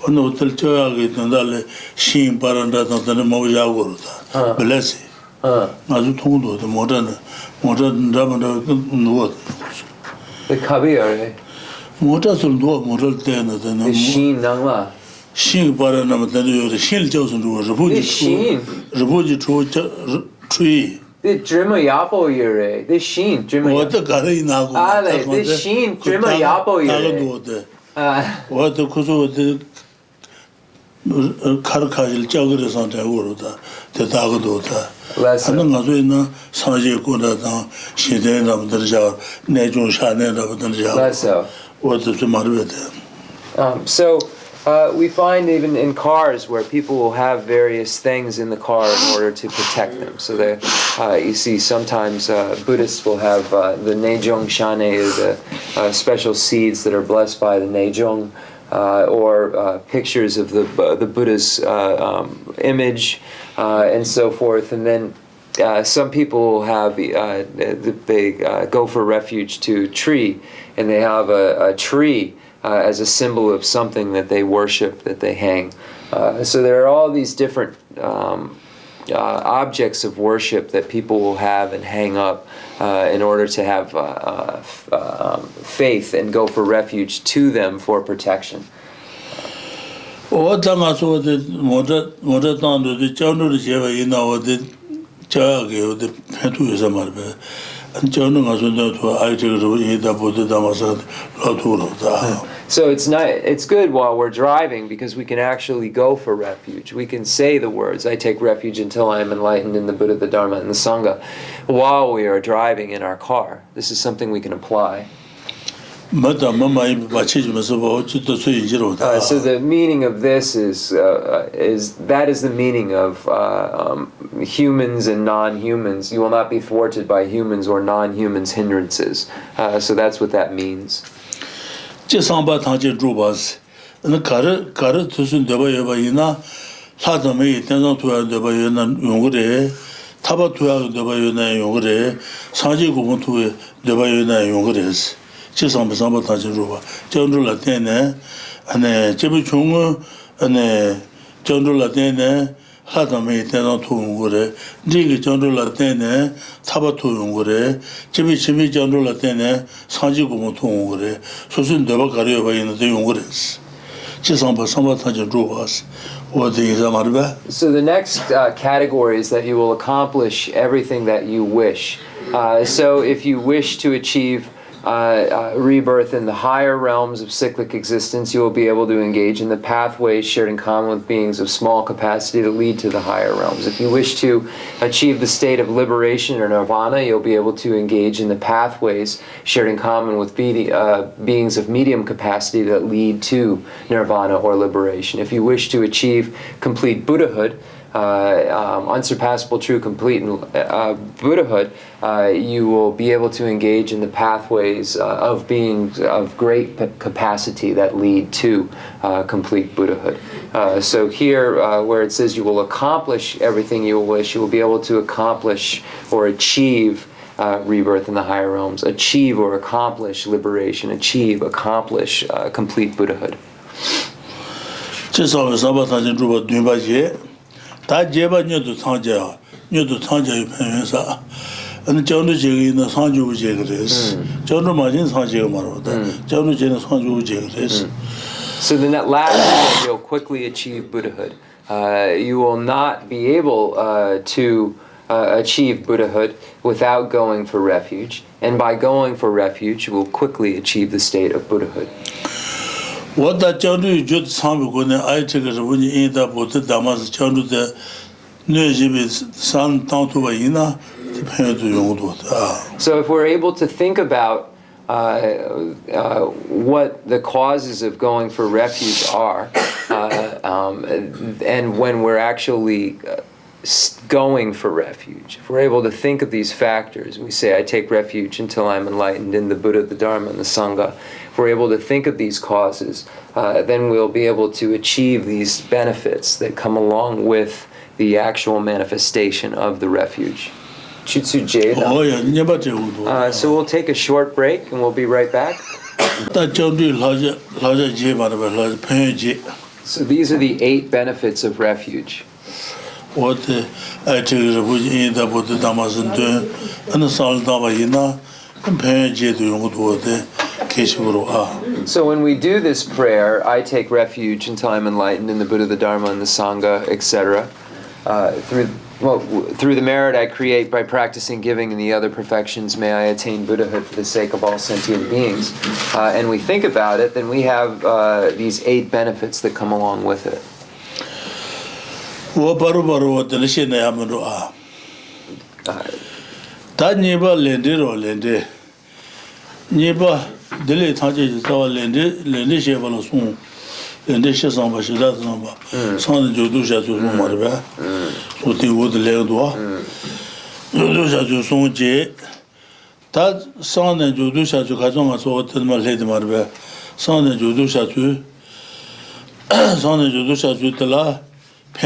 No hotel choyagi tandale shin paranda tandane moja gorota blessi azu tundu the modern ramana no the kabir motor suldo motor tena the shin nangla shin paranda matane yo shin josun ro rubuji tree the drima yapo yure the shin drima what the gari na go the shin drima yapo yure what the kuso the Karkajil Jagger Santa Uruda, the Dagodota. And Nazuna, Sanji Kudata, she did up the jar, Nejun Shane of the jar. What is the matter with them? So we find even in cars where people will have various things in the car in order to protect them. So you see sometimes Buddhists will have the Nejong Shane, the special seeds that are blessed by the Nejong. Or pictures of the Buddha's image and so forth. And then some people have, they go for refuge to a tree, and they have a tree as a symbol of something that they worship, that they hang. So there are all these different objects of worship that people will have and hang up in order to have faith and go for refuge to them for protection. So it's good while we're driving because we can actually go for refuge. We can say the words, I take refuge until I am enlightened in the Buddha, the Dharma, and the Sangha while we are driving in our car. This is something we can apply. So the meaning of this is the meaning of humans and non-humans. You will not be thwarted by humans or non-humans hindrances. So that's what that means. 정도라 되네 하다메 되는 통고래 네게 정도라 되네 타바 통고래 집이 정도라 되네 상지고 통고래 소순 되바 가려 봐 있는데 용고래스 지상바 상바타지 로바스 어디서 말봐. So the next category is that you will accomplish everything that you wish. So if you wish to achieve rebirth in the higher realms of cyclic existence, you will be able to engage in the pathways shared in common with beings of small capacity that lead to the higher realms. If you wish to achieve the state of liberation or nirvana, you'll be able to engage in the pathways shared in common with beings of medium capacity that lead to nirvana or liberation. If you wish to achieve complete Buddhahood, unsurpassable true complete Buddhahood, you will be able to engage in the pathways of beings of great capacity that lead to complete Buddhahood. So here where it says you will accomplish everything you wish, you will be able to accomplish or achieve rebirth in the higher realms, achieve or accomplish liberation, accomplish complete Buddhahood. 다 제바 녀도 상자 편에서 어느 정도 제기는 상주고 제거です. 정도 맞은 상제가 말하다. 정도 제는 상주고 제거です. So then that last year you'll quickly achieve Buddhahood. You will not be able to achieve Buddhahood without going for refuge, and by going for refuge you will quickly achieve the state of Buddhahood. what 정도 유저 상부고는 아이체가 보니 인다 보트 담아서 정도의 뇌집이 산 땅토가 있나 편도 용도다. So if we're able to think about what the causes of going for refuge are, and when we're actually going for refuge, if we're able to think of these factors, we say, I take refuge until I'm enlightened in the Buddha, the Dharma, and the Sangha. If we're able to think of these causes, then we'll be able to achieve these benefits that come along with the actual manifestation of the refuge. So we'll take a short break and we'll be right back. So these are the 8 benefits of refuge. what I take in the Buddha Dhammasan and the Sal Dhammayina and Penje to Yungudu Keshuru. So when we do this prayer, I take refuge until I'm enlightened in the Buddha, the Dharma, and the Sangha, etc. Through the merit I create by practicing giving and the other perfections, may I attain Buddhahood for the sake of all sentient beings. And we think about it, then we have these 8 benefits that come along with it. Baru delicious Yamano. Taniba Lende. Niba Dele Taji Lende Chevalosum, Lende Shasamba Shadazamba, San Judusha to Marba, so they would Leodua. Judusha to Sonje. That San and Judusha to Kazama so Telma Lady Marba, San and Judusha to Tela. So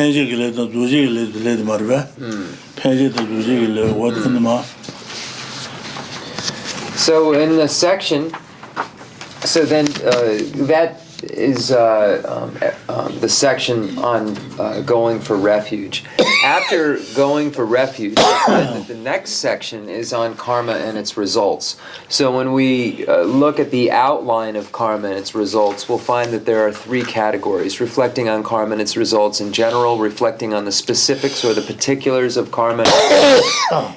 in the section, so then that is the section on going for refuge. After going for refuge, the next section is on karma and its results. So when we look at the outline of karma and its results, we'll find that there are 3 categories: reflecting on karma and its results in general, reflecting on the specifics or the particulars of karma,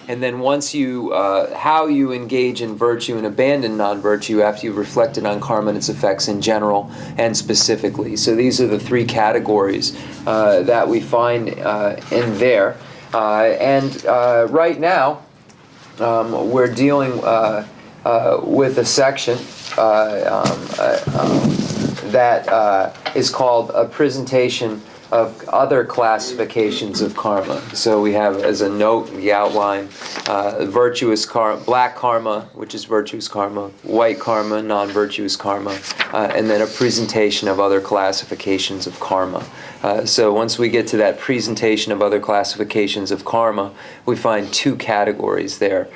and then once you how you engage in virtue and abandon non-virtue after you've reflected on karma and its effects in general and specifically. So these are the 3 categories that we find in there. And right now, we're dealing with a section that is called a presentation of other classifications of karma. So we have as a note in the outline, virtuous karma, black karma, which is virtuous karma, white karma, non-virtuous karma, and then a presentation of other classifications of karma. So once we get to that presentation of other classifications of karma, we find 2 categories there.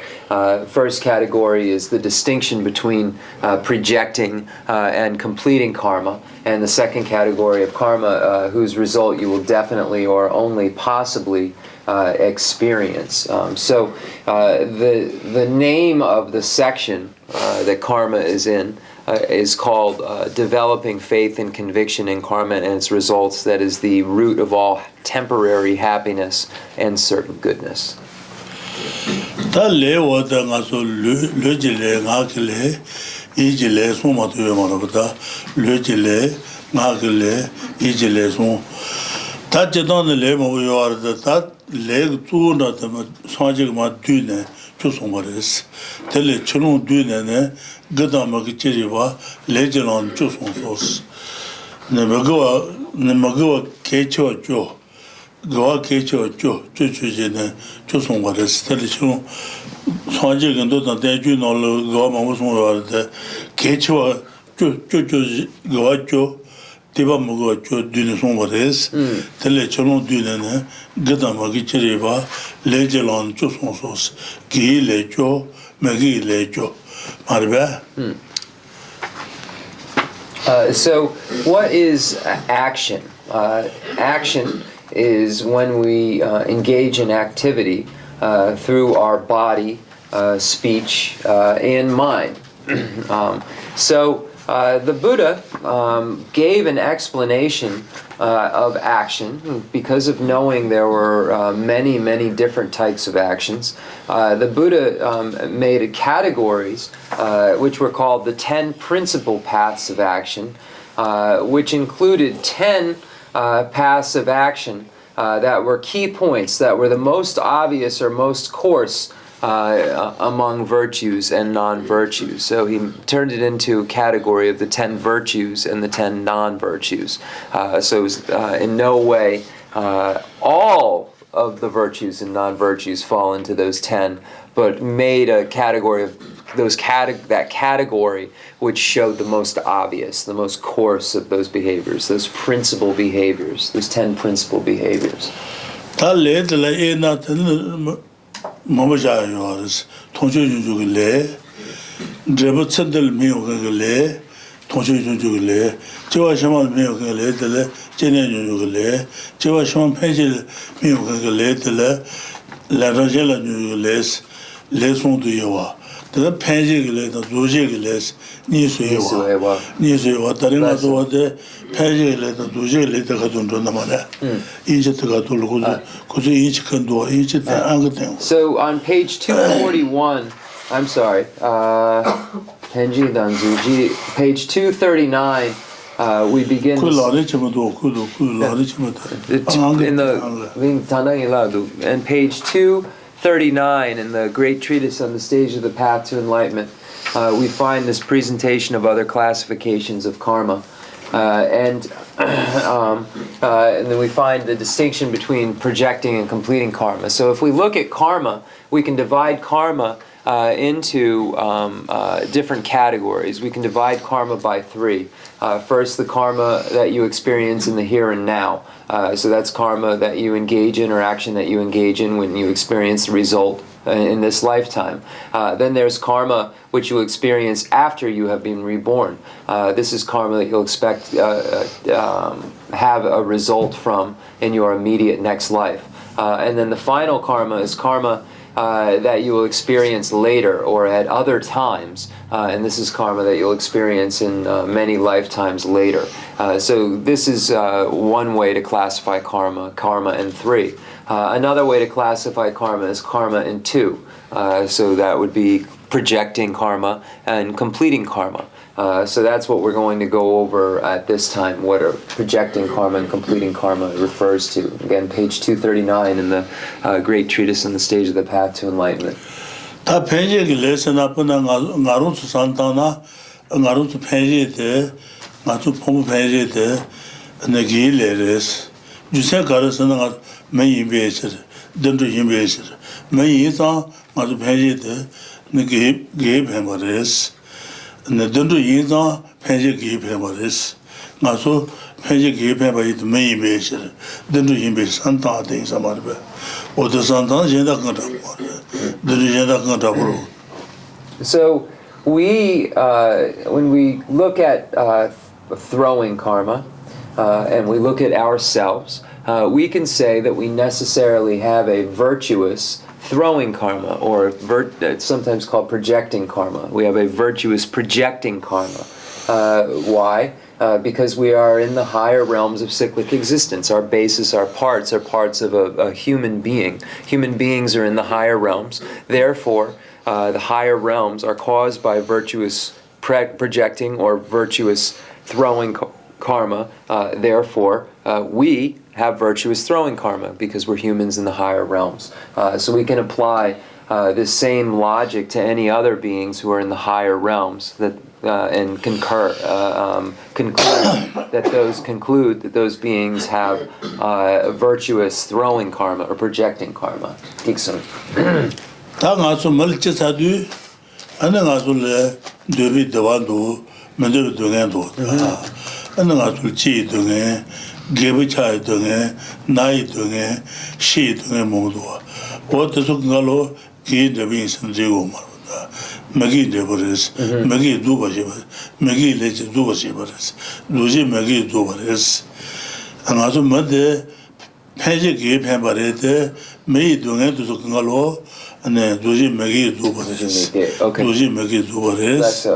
First category is the distinction between projecting and completing karma, and the second category of karma whose result result you will definitely or only possibly experience. So the name of the section that karma is in is called Developing Faith and Conviction in Karma and its Results, that is the root of all temporary happiness and certain goodness. Gawa kecho cho jene cho songwa res tele chino sanje gendo da deju no lo gawa ma songwa de kecho cho gawa cho tiba mo gawa cho dune songwa res tele chino dune ne gada ma gi chire ba lejelon cho songsos gi le cho ma gi le cho marba. So what is action? Action is when we engage in activity through our body, speech, and mind. So the Buddha gave an explanation of action because of knowing there were many, many different types of actions. The Buddha made categories which were called the 10 principal paths of action, which included 10 paths of action that were key points, that were the most obvious or most coarse among virtues and non-virtues. So he turned it into a category of the 10 virtues and the 10 non-virtues. So it was, in no way all of the virtues and non-virtues fall into those 10, but made a category of that category which showed the most obvious, the most coarse of those behaviors, those principal behaviors, those 10 principal behaviors. The penjigles, the dujigles, Nisuewa, Taringa, the penjigles, the dujigles, the Kadundamana, each at the Katulu, because each can do each at the Angatem. So on page 241, I'm sorry, Penji Danzuji, page 239, we begin and page 239 in the Great Treatise on the Stage of the Path to Enlightenment, we find this presentation of other classifications of karma. And then we find the distinction between projecting and completing karma. So if we look at karma, we can divide karma into different categories. We can divide karma by three. First, the karma that you experience in the here and now. So that's karma that you engage in, or action that you engage in when you experience the result in this lifetime. Then there's karma which you experience after you have been reborn. This is karma that you'll expect have a result from in your immediate next life. And then the final karma is karma that you will experience later or at other times, and this is karma that you'll experience in many lifetimes later. So this is one way to classify karma in three. Another way to classify karma is karma in two. So that would be projecting karma and completing karma. So that's what we're going to go over at this time, what are projecting karma and completing karma refers to. Again, page 239 in the Great Treatise on the Stage of the Path to Enlightenment. Dundu yinzang penje gi pemaris. Naso penje gi pema it mei measure. Dundu yimbe santa de samarbe. O de santa jenda kanta. Dundu jenda kanta bro. So we when we look at throwing karma, and we look at ourselves, we can say that we necessarily have a virtuous throwing karma, or it's sometimes called projecting karma. We have a virtuous projecting karma. Why? Because we are in the higher realms of cyclic existence. Our basis, our parts are parts of a human being. Human beings are in the higher realms. Therefore, the higher realms are caused by virtuous projecting or virtuous throwing karma. Therefore, we have virtuous throwing karma because we're humans in the higher realms. So we can apply this same logic to any other beings who are in the higher realms, that and conclude that those beings have virtuous throwing karma or projecting karma. Kiksun. Magi Deborahs, Magi Dubashivas, Magi Legis Dubashivas, Luji Magi Dubares, and also Mother Page gave him Barete, May Dunga to Kangalo, and then Luji Magi Dubares, Luji Magi Dubares,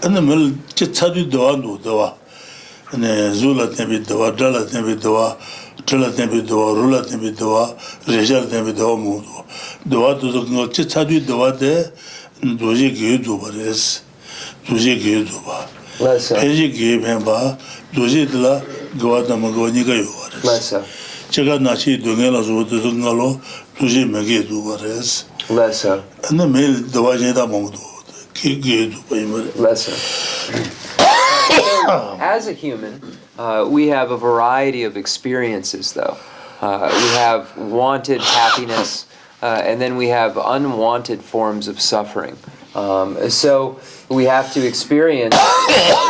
and the Mill Chitadu Doando Dawa, and then Zula Tembi Dawa, Dala Tembi Dawa, Tula Tembi Dawa, Rula Tembi Dawa, Rejal Tembi Dawa Mudo, Dawa to the Chitadu Dawa there. Doji gave Dubares, Doji gave Duba. Peggy gave him ba, Doji de la Guadamagonica Yovares. Chega Nachi Dungela Zungalo, Doji Magi Dubares. Lesser. And the male Dawajeda Mondo, gave Duba. Lesser. As a human, we have a variety of experiences, though. We have wanted happiness, and then we have unwanted forms of suffering. So we have to experience,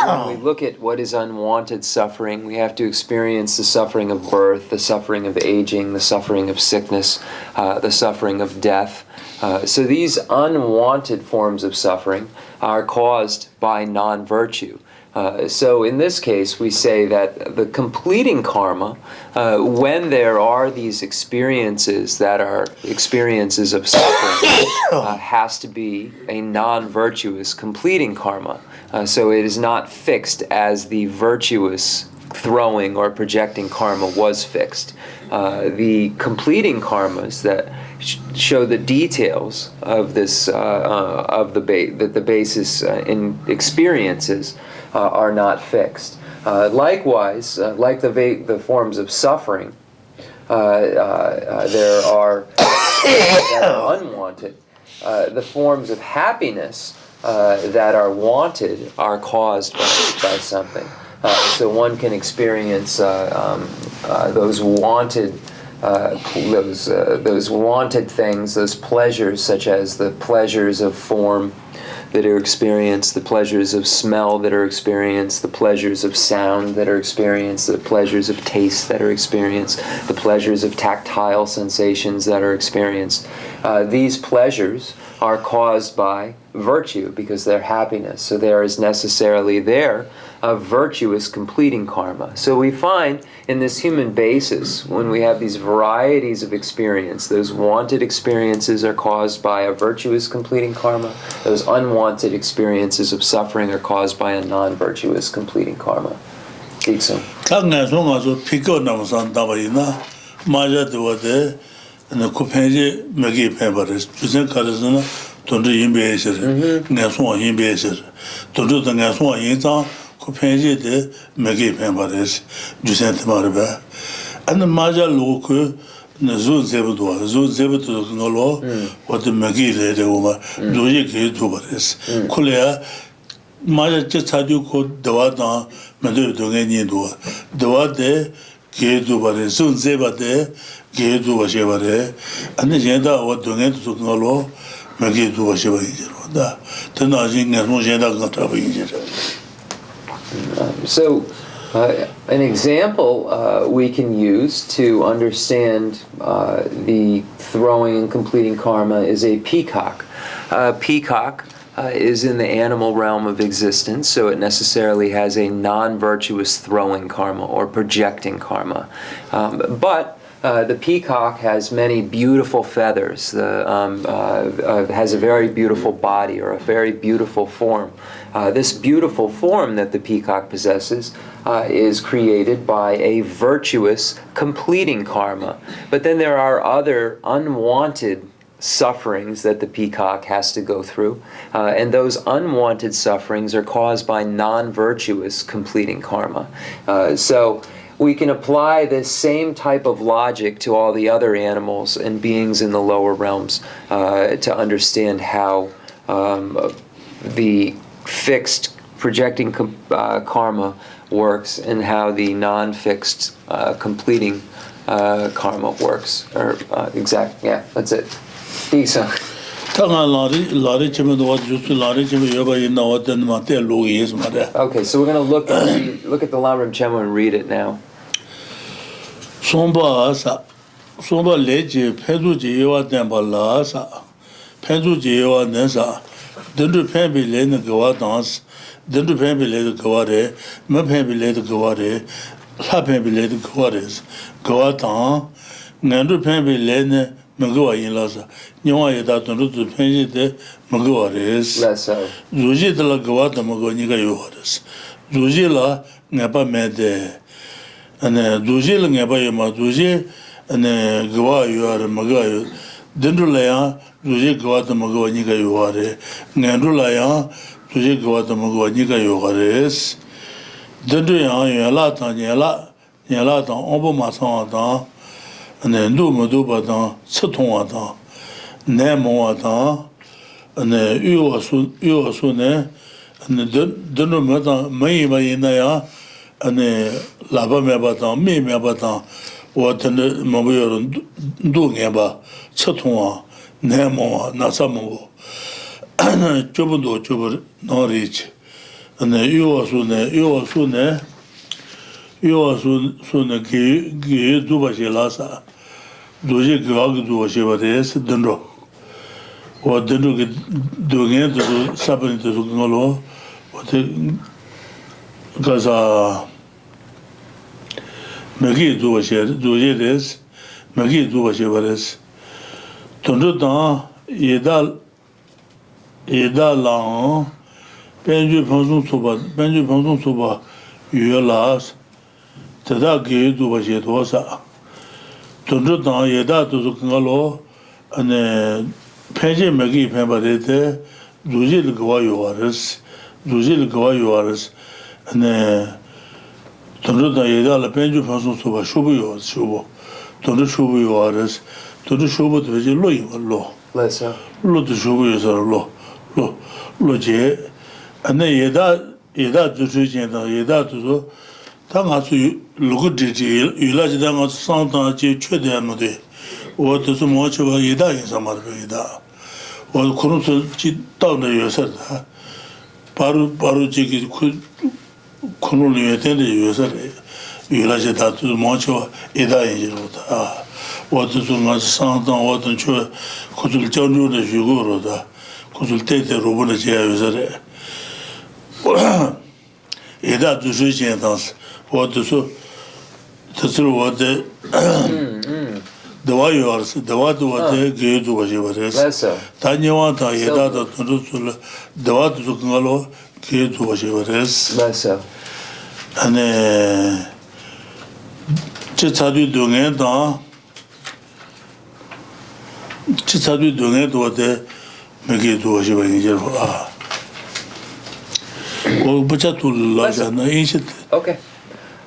when we look at what is unwanted suffering, we have to experience the suffering of birth, the suffering of aging, the suffering of sickness, the suffering of death. So these unwanted forms of suffering are caused by non-virtue. So in this case, we say that the completing karma, when there are these experiences that are experiences of suffering, has to be a non-virtuous completing karma. So it is not fixed as the virtuous throwing or projecting karma was fixed. The completing karmas that show the details of this, the basis in experiences, are not fixed. Likewise, like the forms of suffering, there are that are unwanted. The forms of happiness that are wanted are caused by something. So one can experience those wanted things, those pleasures, such as the pleasures of form that are experienced, the pleasures of smell that are experienced, the pleasures of sound that are experienced, the pleasures of taste that are experienced, the pleasures of tactile sensations that are experienced. These pleasures are caused by virtue because they're happiness. So there is necessarily there a virtuous completing karma. So we find in this human basis, when we have these varieties of experience, those wanted experiences are caused by a virtuous completing karma. Those unwanted experiences of suffering are caused by a non-virtuous completing karma. Dixon. Kupenji de megi pembares jusent marba and maja loku zun zebudo ngolo what the megi de uma doji ke dubares kulea maja che chaju ko dawa da mede donge ni do dawa de ke dubares zun zeba de ke dubashe bare and jenda what donge to ngolo megi dubashe bare da tana jinga no jenda ga trabe. So, an example we can use to understand the throwing and completing karma is a peacock. A peacock is in the animal realm of existence, so it necessarily has a non-virtuous throwing karma or projecting karma. But the peacock has many beautiful feathers, has a very beautiful body or a very beautiful form. This beautiful form that the peacock possesses is created by a virtuous completing karma. But then there are other unwanted sufferings that the peacock has to go through, and those unwanted sufferings are caused by non-virtuous completing karma. So we can apply this same type of logic to all the other animals and beings in the lower realms to understand how the fixed projecting karma works and how the non-fixed completing karma works. Yeah, that's it. Isa. Okay, so we're going to look at the Lamrim Chenmo and read it now. Somba leje penzu jewa temba la sa penzu jewa nesa dendu pembe le ne gwa dans dendu pembe le gwa re ma pembe le gwa re la pembe le gwa re gwa tan ngandu pembe le ne mgwa yin la sa nyawa ye da dendu tu penji de mgwa re zuji de la gwa de mgwa ni ga yo res zuji la ngaba me de ane zuji la ngaba ye ma zuji ane gwa yuare maga yu dendu la ya zuje gwa ta maga ni ga yuare ngandu la ya zuje gwa ta maga ni ga yuare dendu ya ya la ta onbo ma sa ta ane ndu mo do ba ta chton wa ta ne mo wa ta ane yu su ne ane dendu ma ta mai ba yin ya ane la ba me ba ta me ba ta Watende Mabuyor Dungeba, Chatua, Nemo, Nasamu, Chubudo Chubur, Norwich, and you are soon, Dubashilasa, Duji Gag Dubashivades, Dendro. What Dendro doing it to Sabin to Golo, what because Magi duwajeres, Magi duwajeres. Tundu dan yeda lang, benju pangsung soba yue las, tada gi duwaje dosa. Tundu dan yeda tuzu kangalo, ane penje magi penbarete, duji lgwa yuwares, ane Tundu da yeda la penju pangsung soba shubu yuwares shubu. Tundu shubu yuwares, tundu shubu tu veje lo yuwa lo. Lo tu shubu yuwares lo je. Ane yeda tu jen da yeda tu zo, ta nga su lugu diji, yula jida nga su san tanga je chwe de anu de. Wa tu su mo che wa yeda yin samar pe yeda. Wa kuru su chi tau na yuwasar da. Paru chi ki kunu liye tende yuwasar yula jida tu mo che wa yeda yin jiru da. Wa tu su nga su san tanga wa tu chwe kutul janju na yugu ro da. Kutul tete rubu na jaya yuwasar Yeda tu shui jen tans, wa tu su, tatsiru wa de, dawa yuwaris, dawa tu wa de geyu tu wa shivaris. Ta nyewa ta yeda ta tundu su la, dawa tu su kangalo geyu tu wa shivaris. Ane, chi tsadu dungen ta, chi tsadu dungen tu wa de, me geyu tu wa shivaris. Okay.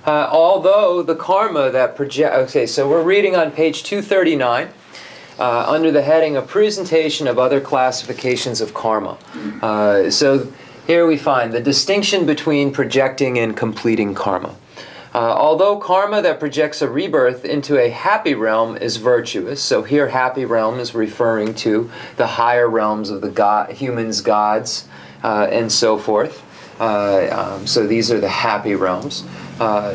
Although the karma that okay, so we're reading on page 239 under the heading of Presentation of Other Classifications of Karma. So here we find the distinction between projecting and completing karma. Although karma that projects a rebirth into a happy realm is virtuous, so here happy realm is referring to the higher realms of the humans, gods, and so forth. So these are the happy realms.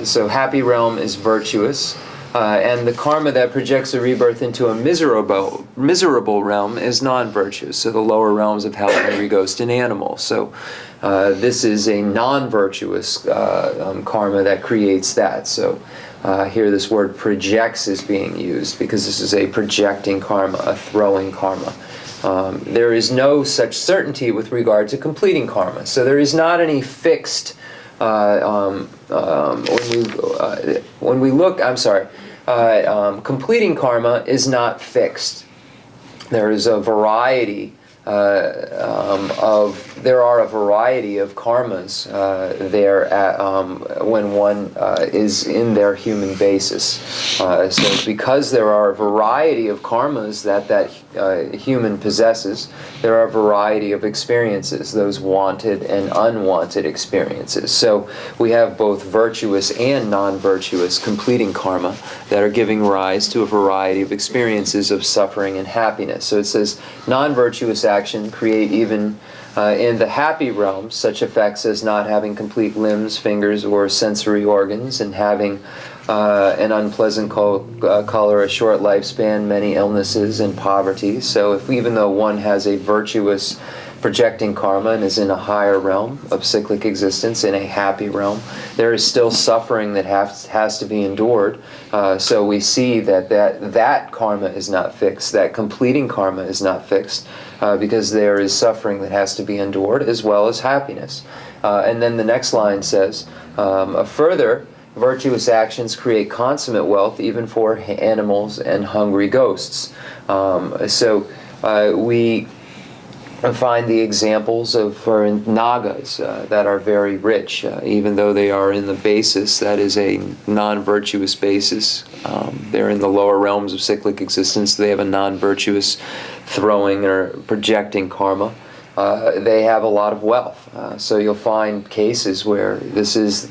So happy realm is virtuous. And the karma that projects a rebirth into a miserable realm is non-virtuous, so the lower realms of hell, hungry ghost, and animal. So this is a non-virtuous karma that creates that. So here this word projects is being used because this is a projecting karma, a throwing karma. There is no such certainty with regard to completing karma. So there is not any fixed, when we look, completing karma is not fixed. There is a variety there are a variety of karmas when one is in their human basis. So because there are a variety of karmas that human possesses, there are a variety of experiences, those wanted and unwanted experiences. So we have both virtuous and non-virtuous completing karma that are giving rise to a variety of experiences of suffering and happiness. So it says non-virtuous action create even in the happy realm such effects as not having complete limbs, fingers, or sensory organs, and having an unpleasant color, a short lifespan, many illnesses, and poverty. So even though one has a virtuous projecting karma and is in a higher realm of cyclic existence, in a happy realm, there is still suffering that has to be endured. So we see that karma is not fixed, that completing karma is not fixed, because there is suffering that has to be endured as well as happiness. And then the next line says, further, virtuous actions create consummate wealth even for animals and hungry ghosts. We find the examples of Nagas that are very rich, even though they are in the basis that is a non-virtuous basis. They're in the lower realms of cyclic existence. They have a non-virtuous throwing or projecting karma. They have a lot of wealth. So you'll find cases where this is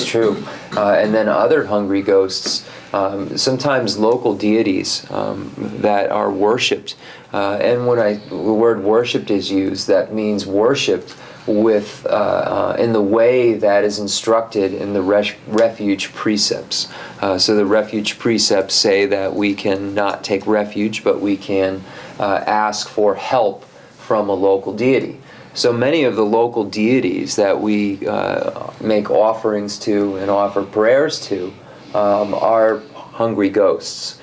true. And then other hungry ghosts, sometimes local deities that are worshipped. And when the word worshipped is used, that means worshipped with in the way that is instructed in the refuge precepts. So the refuge precepts say that we can not take refuge, but we can ask for help from a local deity. So many of the local deities that we make offerings to and offer prayers to are hungry ghosts.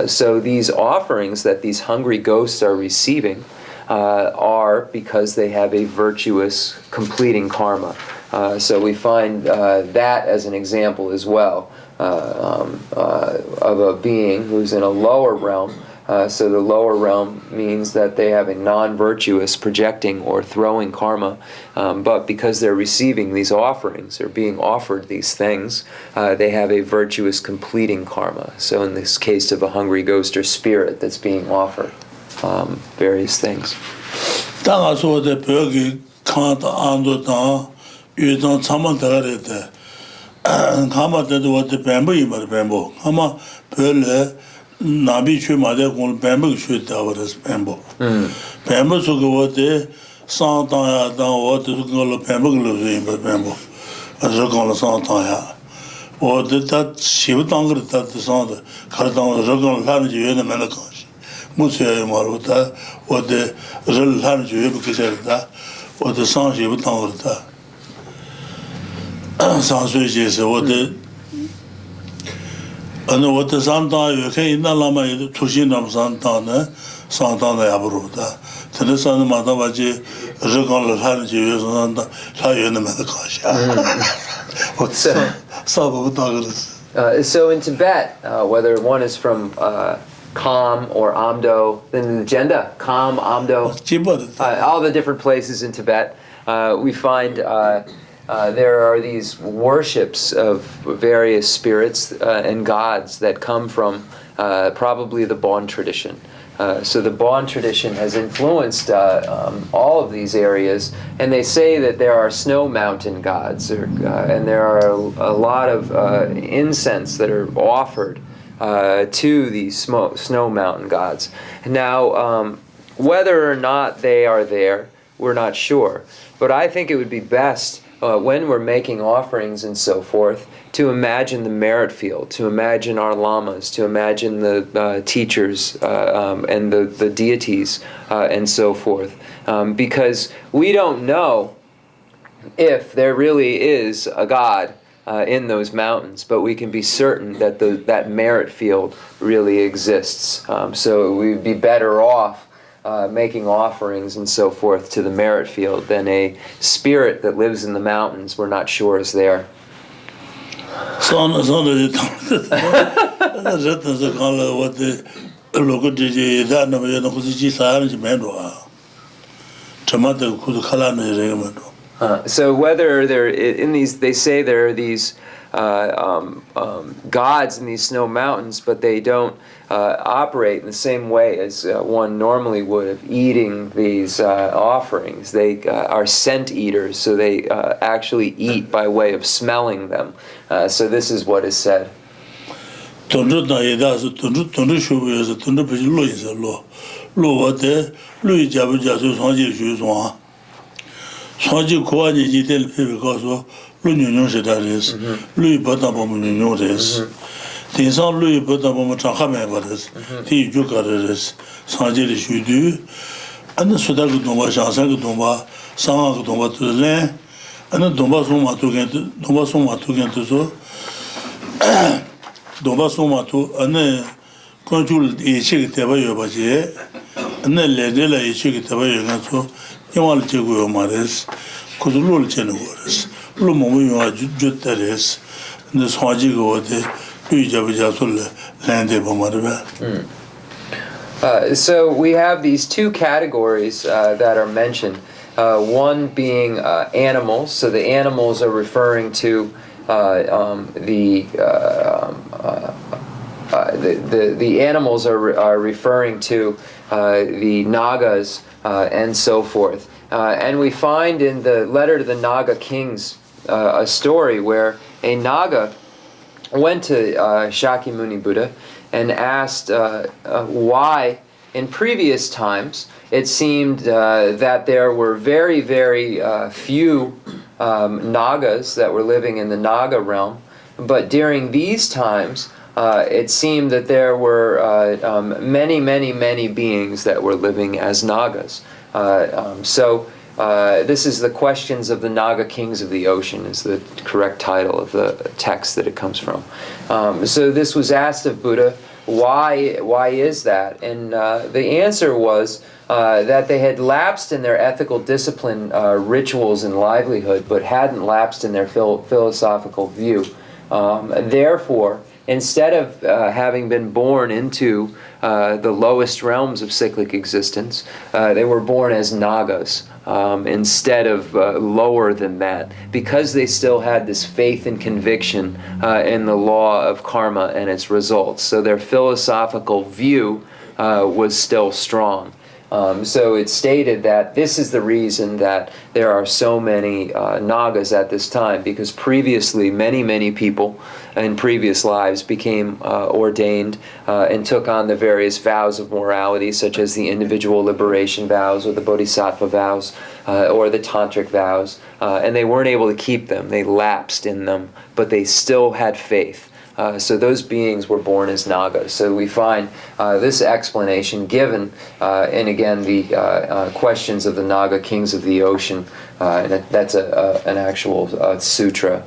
So these offerings that these hungry ghosts are receiving are because they have a virtuous completing karma. So we find that as an example as well of a being who's in a lower realm. So the lower realm means that they have a non-virtuous projecting or throwing karma, but because they're receiving these offerings, they're being offered these things, they have a virtuous completing karma. So in this case of a hungry ghost or spirit that's being offered various things. Nabi chue ma de kong bamboo chue da was bamboo. Bamboo so go de sang tang ya dang wo de go lo bamboo lo yin ba bamboo. A so go lo sang tang ya. Wo de ta xiu dang ge ta de sang de ka dang ro go la ji yue de ma na ka shi. Mu se ma ro ta wo de ro la ji yue bu ke se da. Wo de sang xiu dang ge ta. Sang sui ji se wo de and what the Santa you can Lama to Shinam Santana, Santana Abruda. Tenesan Matavaji, Regal Hanji, Sayan Medakasha. What's so in Tibet, whether one is from Kham or Amdo, then the agenda, Kham, Amdo, all the different places in Tibet, we find there are these worships of various spirits and gods that come from probably the Bon tradition. So the Bon tradition has influenced all of these areas, and they say that there are snow mountain gods, and there are a lot of incense that are offered to these snow mountain gods. Now, whether or not they are there, we're not sure. But I think it would be best when we're making offerings and so forth, to imagine the merit field, to imagine our lamas, to imagine the teachers and the deities and so forth. Because we don't know if there really is a God in those mountains, but we can be certain that that merit field really exists. So we'd be better off making offerings and so forth to the merit field than a spirit that lives in the mountains we're not sure is there. So whether there in these, they say there are these gods in these snow mountains, but they don't operate in the same way as one normally would of eating these offerings. They are scent eaters, so they actually eat by way of smelling them. So this is what is said. So we have these two categories that are mentioned. One being animals. So the animals are referring to the animals are referring to the Nagas and so forth. And we find in the letter to the Naga kings a story where a Naga went to Shakyamuni Buddha and asked why in previous times it seemed that there were very, very few Nagas that were living in the Naga realm, but during these times it seemed that there were many, many, many beings that were living as Nagas. So this is the Questions of the Naga Kings of the Ocean is the correct title of the text that it comes from. So this was asked of Buddha, why is that? And the answer was that they had lapsed in their ethical discipline, rituals, and livelihood, but hadn't lapsed in their philosophical view. Therefore, instead of having been born into the lowest realms of cyclic existence, they were born as Nagas instead of lower than that, because they still had this faith and conviction in the law of karma and its results. So their philosophical view was still strong. So it's stated that this is the reason that there are so many Nagas at this time, because previously many, many people in previous lives became ordained and took on the various vows of morality, such as the individual liberation vows or the bodhisattva vows or the tantric vows, and they weren't able to keep them. They lapsed in them, but they still had faith. So those beings were born as Nagas. So we find this explanation given in, again, the Questions of the Naga Kings of the Ocean. And that's an actual sutra.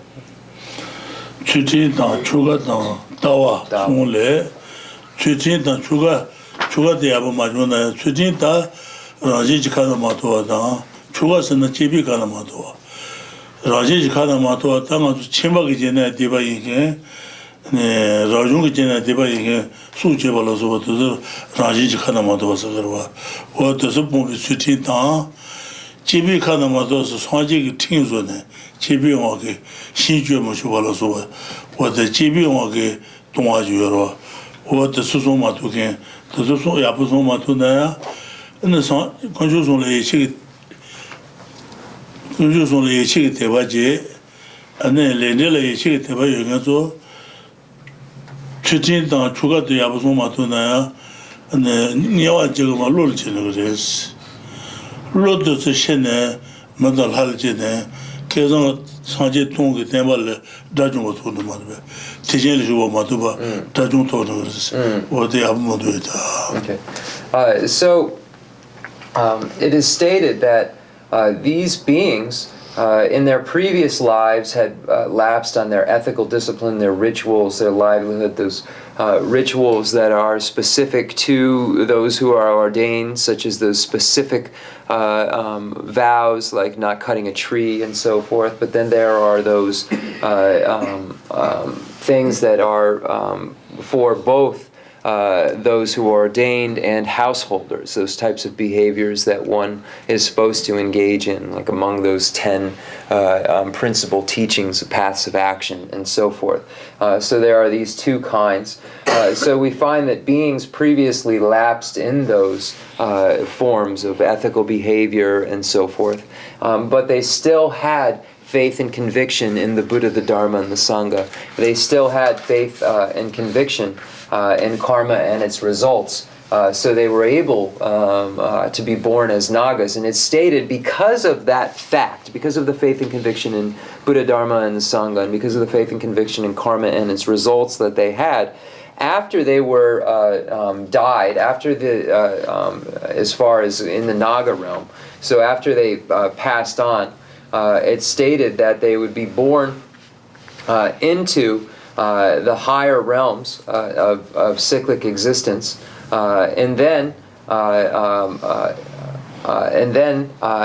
Rajung Jena Deba Suche Balaso, Raji Kanamato Sagarwa, or the Supu Sutin, Chibi Kanamato, Swaji Tinzone, Chibi Wagi, Shinju Mushualaso, or the Chibi Wagi, Tumajuro, or the Susuma Tukin, the Susu Yapusoma Tunaya, and the song conjures only chick Tebaji, and then Lenilla chick Tebayo. Treatise chuga de yabuso matuna ne nyawa jigma lol chene gres lod de shene madal halje ne 계속 상제 통게 때문에 다중고 도는 말이야. 대전에 주고 마도바 다중 도는 그랬어. 어디 아무도 있다. Okay. So it is stated that these beings in their previous lives had lapsed on their ethical discipline, their rituals, their livelihood, those rituals that are specific to those who are ordained, such as those specific vows like not cutting a tree and so forth. But then there are those things that are for both those who are ordained and householders, those types of behaviors that one is supposed to engage in, like among those 10 principal teachings, paths of action, and so forth. So there are these two kinds. So we find that beings previously lapsed in those forms of ethical behavior and so forth, but they still had faith and conviction in the Buddha, the Dharma, and the Sangha. They still had faith and conviction in karma and its results. So they were able to be born as Nagas. And it's stated because of that fact, because of the faith and conviction in Buddha, Dharma, and the Sangha, and because of the faith and conviction in karma and its results that they had, after they were died, after as far as in the Naga realm, so after they passed on, it's stated that they would be born into the higher realms of cyclic existence, and then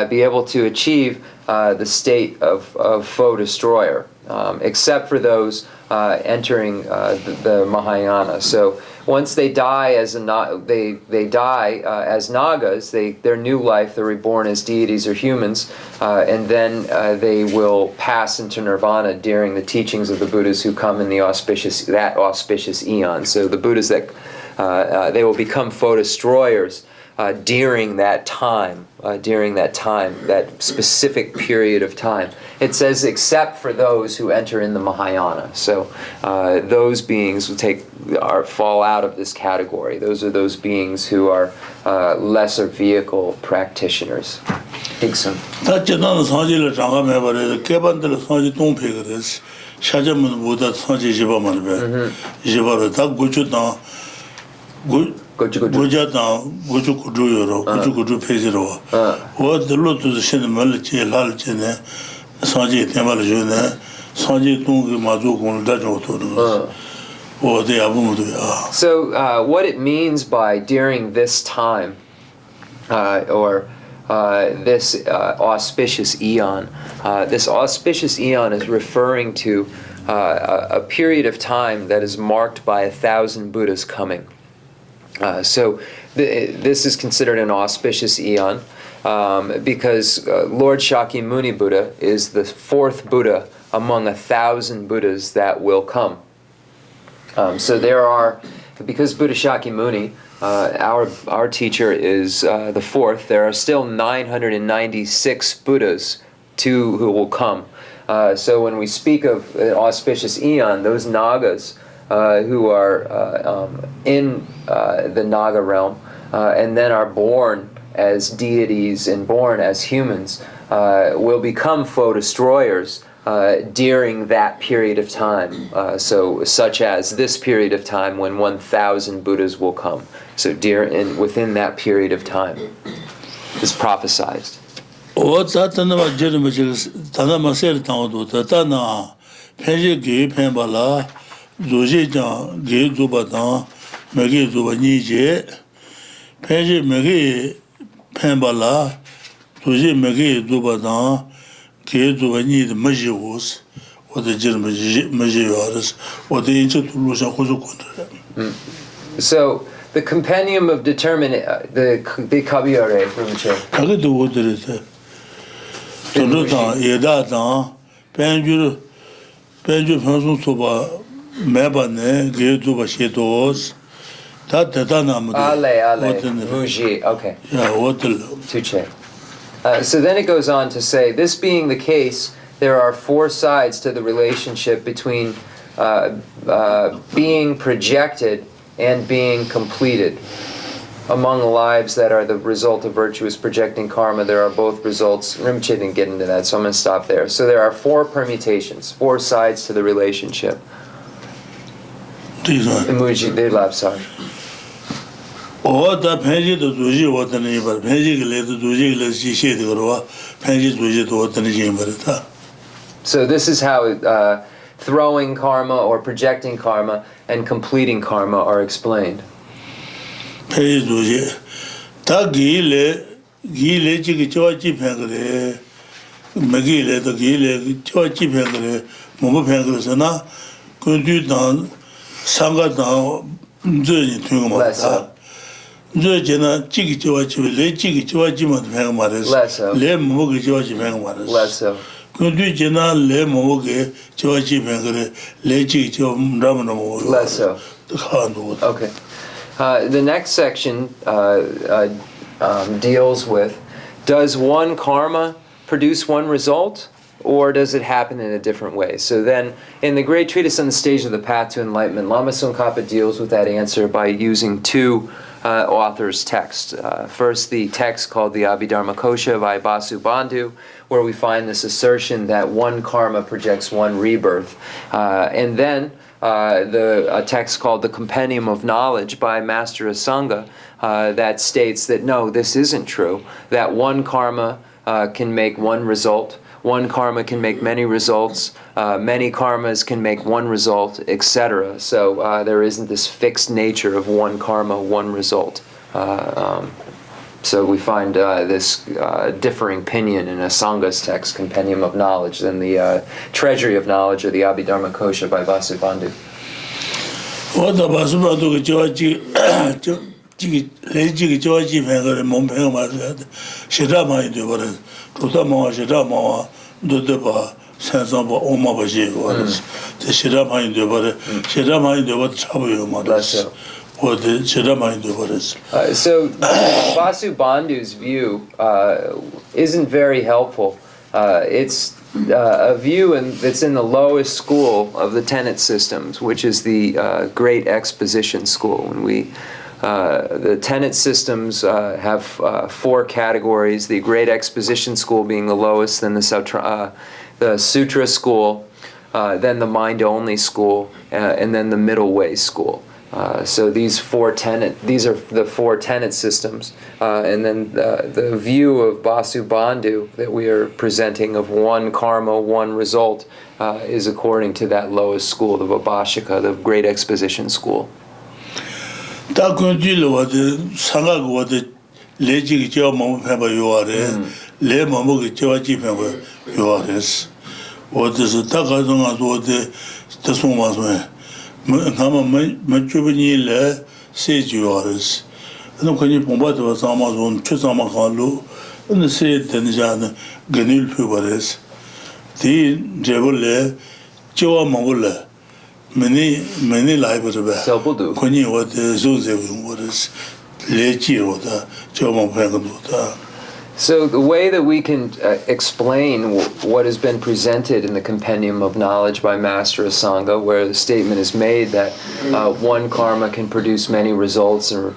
be able to achieve the state of foe destroyer, except for those entering the Mahayana. So once they die as as Nagas, their new life, they're reborn as deities or humans, and then they will pass into nirvana during the teachings of the Buddhas who come in that auspicious eon. So the Buddhas that they will become foe destroyers during that time, that specific period of time. It says, except for those who enter in the Mahayana. So those beings fall out of this category. Those are those beings who are lesser vehicle practitioners. Higson. So what it means by during this time, or this auspicious eon, this auspicious eon is referring to a period of time that is marked by 1,000 Buddhas coming. So this is considered an auspicious eon because Lord Shakyamuni Buddha is the 4th Buddha among 1,000 Buddhas that will come. So there are, because Buddha Shakyamuni, our teacher is the 4th, there are still 996 Buddhas who will come. So when we speak of an auspicious eon, those Nagas who are in the Naga realm and then are born as deities and born as humans will become foe destroyers during that period of time. So such as this period of time when 1,000 Buddhas will come. So within that period of time is prophesied. So the compendium of determinate the Kabiyare Rinpoche. Muji, okay. Tuche. So then it goes on to say, this being the case, there are 4 sides to the relationship between being projected and being completed. among lives that are the result of virtuous projecting karma, there are both results. Rinpoche didn't get into that, so I'm going to stop there. So there are 4 permutations, 4 sides to the relationship. Imuji de lapsar. Oda penji to zuji wotani bar penji gele to zuji gele shishe de gorwa penji zuji to wotani jimbarita. So this is how throwing karma or projecting karma and completing karma are explained. Penji zuji ta gile chigi chochi pengre magile to gile chochi pengre momo pengre sana kundu dan sanga dan zuji tunga Less so. Less so. Okay. The next section deals with, does one karma produce one result, or does it happen in a different way? So then, in the great treatise on the stage of the path to enlightenment, Lama Tsongkhapa deals with that answer by using 2 authors' texts. First, the text called the Abhidharmakosha by Basu Bandhu, where we find this assertion that one karma projects one rebirth. And then a text called the Compendium of Knowledge by Master Asanga that states that no, this isn't true, that one karma can make one result, one karma can make many results, many karmas can make one result, etc. So there isn't this fixed nature of one karma, one result. So we find this differing opinion in Asanga's text, Compendium of Knowledge, than the Treasury of Knowledge or the Abhidharmakosha by Vasubandhu. So Basu Bandhu's view isn't very helpful. It's a view that's in the lowest school of the tenet systems, which is the Great Exposition School. When the tenet systems have 4 categories, the Great Exposition School being the lowest, then the Sutra School, then the Mind-Only School, and then the Middle Way School. So these are the 4 tenet systems, and then the view of Basu Bandhu that we are presenting of one karma, one result, is according to that lowest school, the Vibhashika, the Great Exposition School. Many lives of So the way that we can explain what has been presented in the Compendium of Knowledge by Master Asanga, where the statement is made that one karma can produce many results, or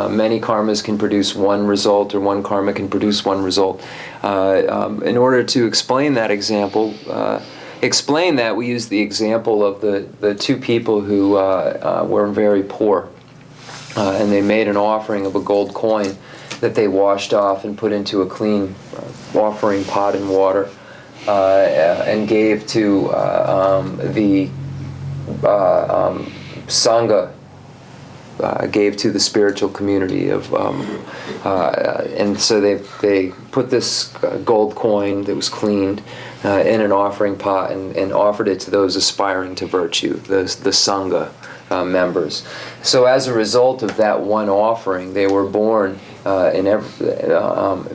many karmas can produce one result, or one karma can produce one result. In order to explain that example, we use the example of the 2 people who were very poor, and they made an offering of a gold coin that they washed off and put into a clean offering pot and water, and gave to the Sangha, gave to the spiritual community of, and so they put this gold coin that was cleaned in an offering pot and offered it to those aspiring to virtue, the Sangha members. So as a result of that one offering, they were born in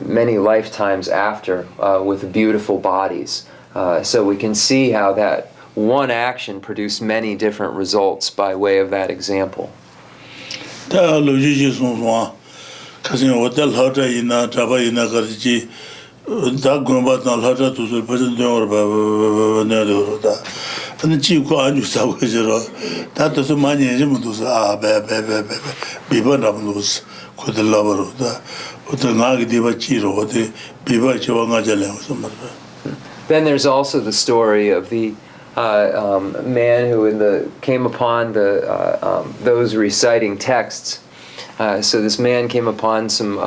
many lifetimes after with beautiful bodies. So we can see how that one action produced many different results by way of that example. 근데 지고 아주 싸고 저러 다도 많이 해주면도 비번하면도 고들라버다 어떤 나게 되버지로 어디 비버지와 가자려서 말이야. Then there's also the story of the man who came upon those reciting texts. So this man came upon some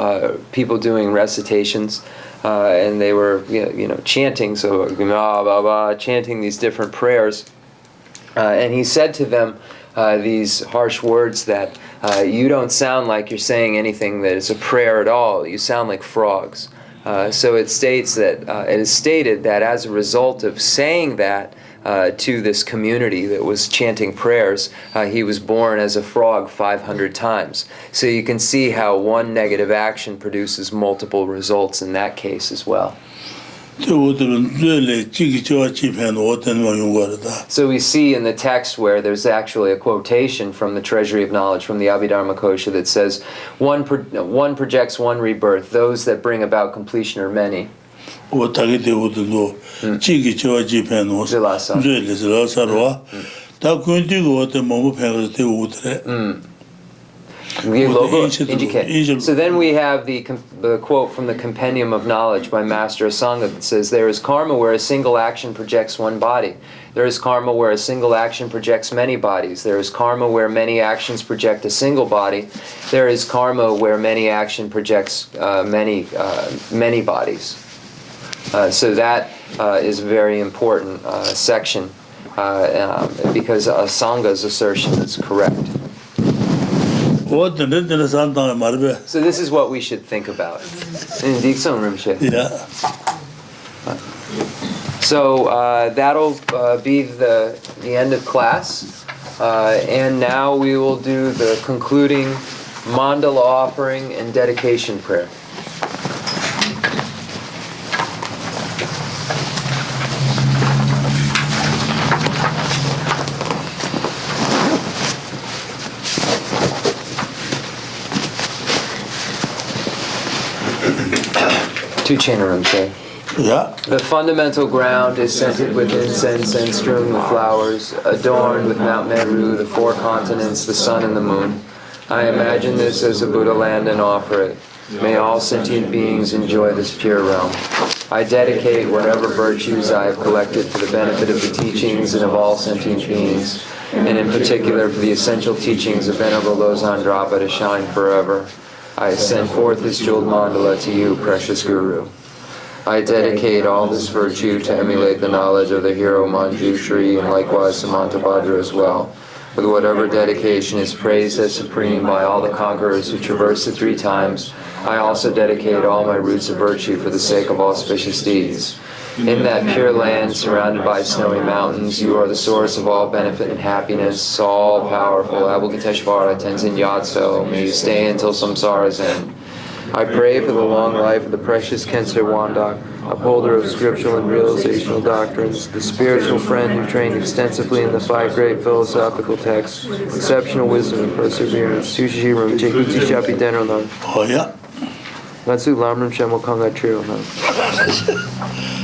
people doing recitations, and they were chanting, so chanting these different prayers. And he said to them these harsh words that you don't sound like you're saying anything that is a prayer at all. You sound like frogs. So it states that it is stated that as a result of saying that to this community that was chanting prayers, he was born as a frog 500 times. So you can see how one negative action produces multiple results in that case as well. So we see in the text where there's actually a quotation from the Treasury of Knowledge, from the Abhidharma Kosha, that says, one projects one rebirth, those that bring about completion are many. So then we have the quote from the Compendium of Knowledge by Master Asanga that says, there is karma where a single action projects one body. There is karma where a single action projects many bodies. There is karma where many actions project a single body. There is karma where many action projects many bodies. So that is a very important section because Asanga's assertion is correct. So this is what we should think about. So that'll be the end of class. And now we will do the concluding mandala offering and dedication prayer. To Chenrezig. Yeah. The fundamental ground is scented with incense and strewn with flowers, adorned with Mount Meru, the four continents, the sun and the moon. I imagine this as a Buddha land and offer it. May all sentient beings enjoy this pure realm. I dedicate whatever virtues I have collected for the benefit of the teachings and of all sentient beings, and in particular for the essential teachings of Venerable Losang Drapa to shine forever. I send forth this jeweled mandala to you, precious Guru. I dedicate all this virtue to emulate the knowledge of the hero Manjushri and likewise Samantabhadra as well. With whatever dedication is praised as supreme by all the conquerors who traverse the three times, I also dedicate all my roots of virtue for the sake of auspicious deeds. In that pure land, surrounded by snowy mountains, you are the source of all benefit and happiness, all-powerful Avalokiteshvara Tenzin Gyatso. May you stay until samsara's end. I pray for the long life of the precious Khenser Wandak, upholder of scriptural and realizational doctrines, the spiritual friend who trained extensively in the five great philosophical texts, exceptional wisdom and perseverance. Tushishiram, Chekuti Shapi Denonan. Oh, yeah. Lamrim Chenmo Konga Trio.